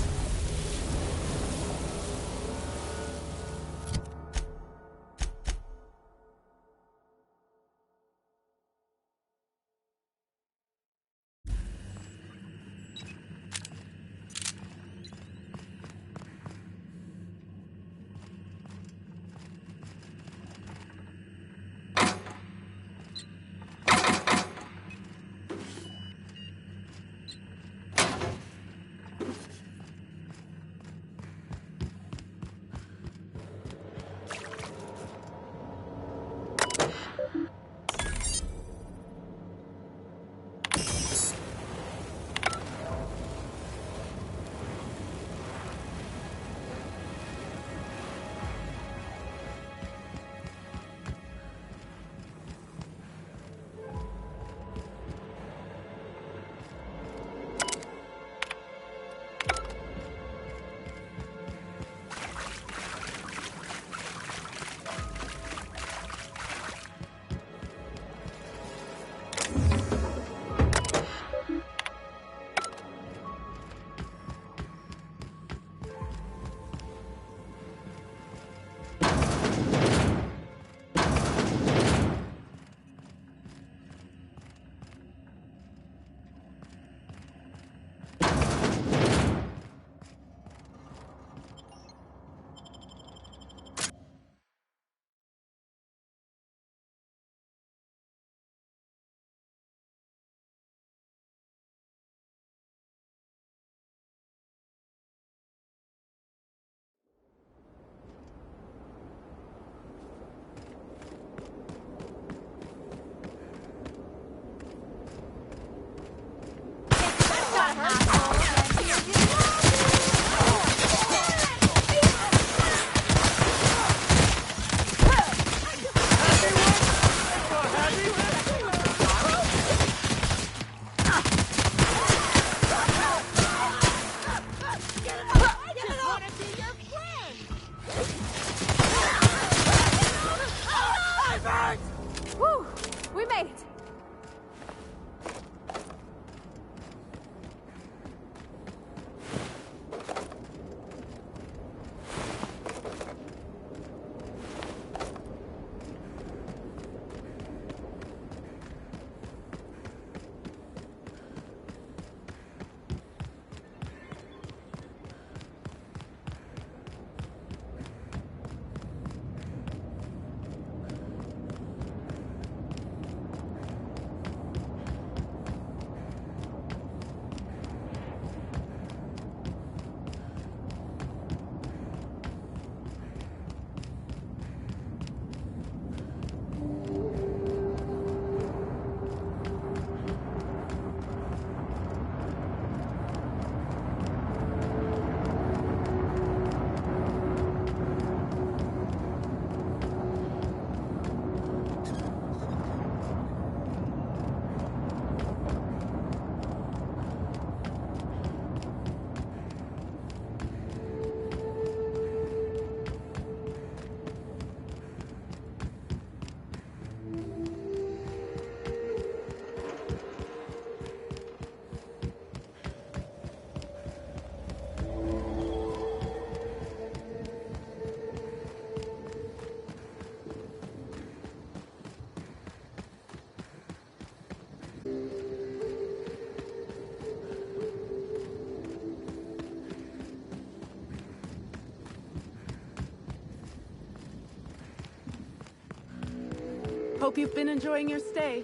Hope you've been enjoying your stay.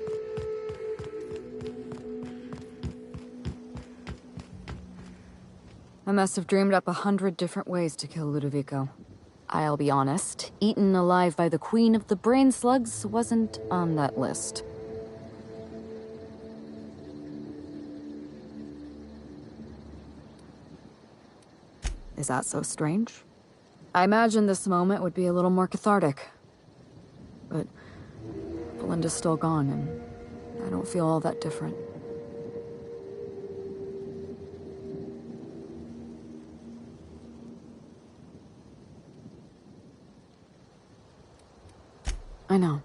I must have dreamed up 100 different ways to kill Ludovico. I'll be honest, eaten alive by the Queen of the Brain Slugs wasn't on that list. Is that so strange? I imagined this moment would be a little more cathartic. But Belinda's still gone, and I don't feel all that different. I know.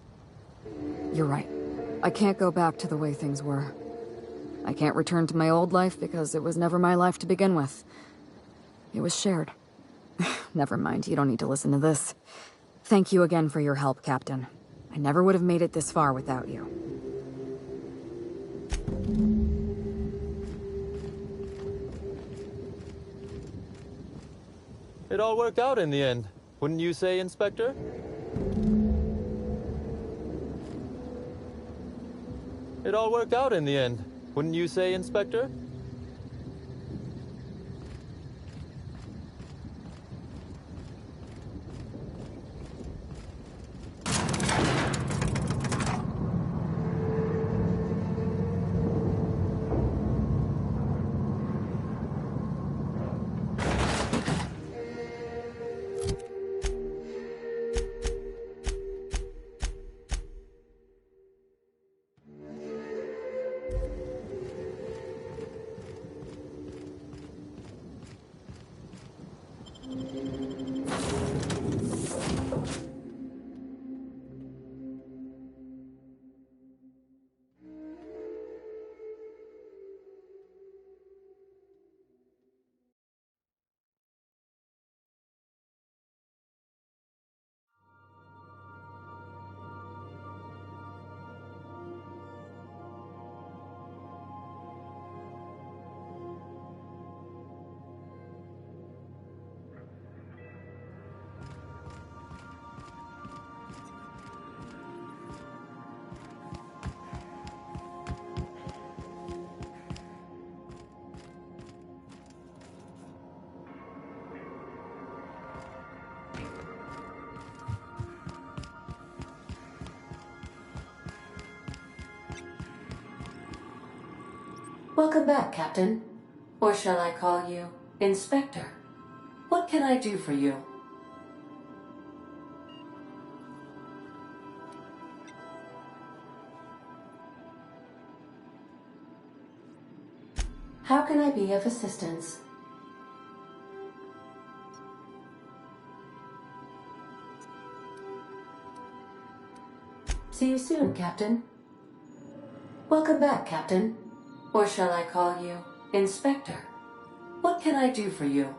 You're right. I can't go back to the way things were. I can't return to my old life because it was never my life to begin with. It was shared. Never mind, you don't need to listen to this. Thank you again for your help, Captain. I never would have made it this far without you. It all worked out in the end, wouldn't you say, Inspector? It all worked out in the end, wouldn't you say, Inspector? Welcome back, Captain. Or shall I call you Inspector? What can I do for you? How can I be of assistance? See you soon, Captain. Welcome back, Captain. Or shall I call you Inspector? What can I do for you?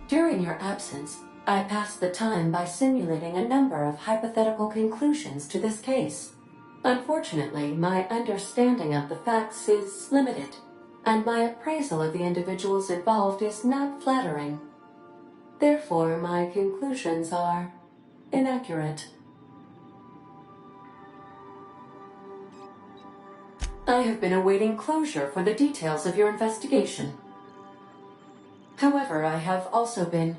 During your absence, I passed the time by simulating a number of hypothetical conclusions to this case. Unfortunately, my understanding of the facts is limited, and my appraisal of the individuals involved is not flattering. Therefore, my conclusions are inaccurate. I have been awaiting closure for the details of your investigation. However, I have also been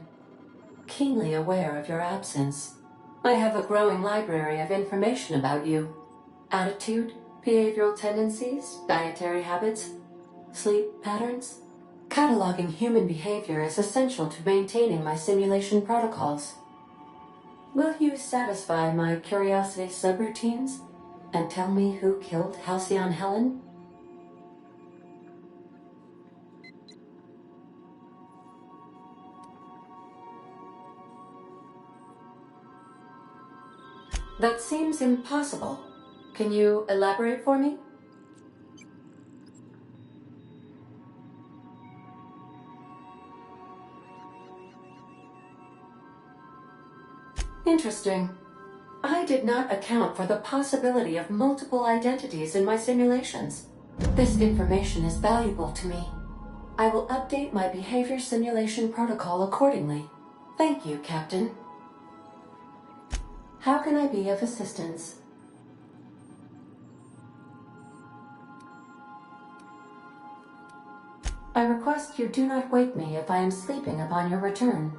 keenly aware of your absence. I have a growing library of information about you. Attitude, behavioral tendencies, dietary habits, sleep patterns. Cataloging human behavior is essential to maintaining my simulation protocols. Will you satisfy my curiosity subroutines and tell me who killed Halcyon Helen? That seems impossible. Can you elaborate for me? Interesting. I did not account for the possibility of multiple identities in my simulations. This information is valuable to me. I will update my behavior simulation protocol accordingly. Thank you, Captain. How can I be of assistance? I request you do not wake me if I am sleeping upon your return.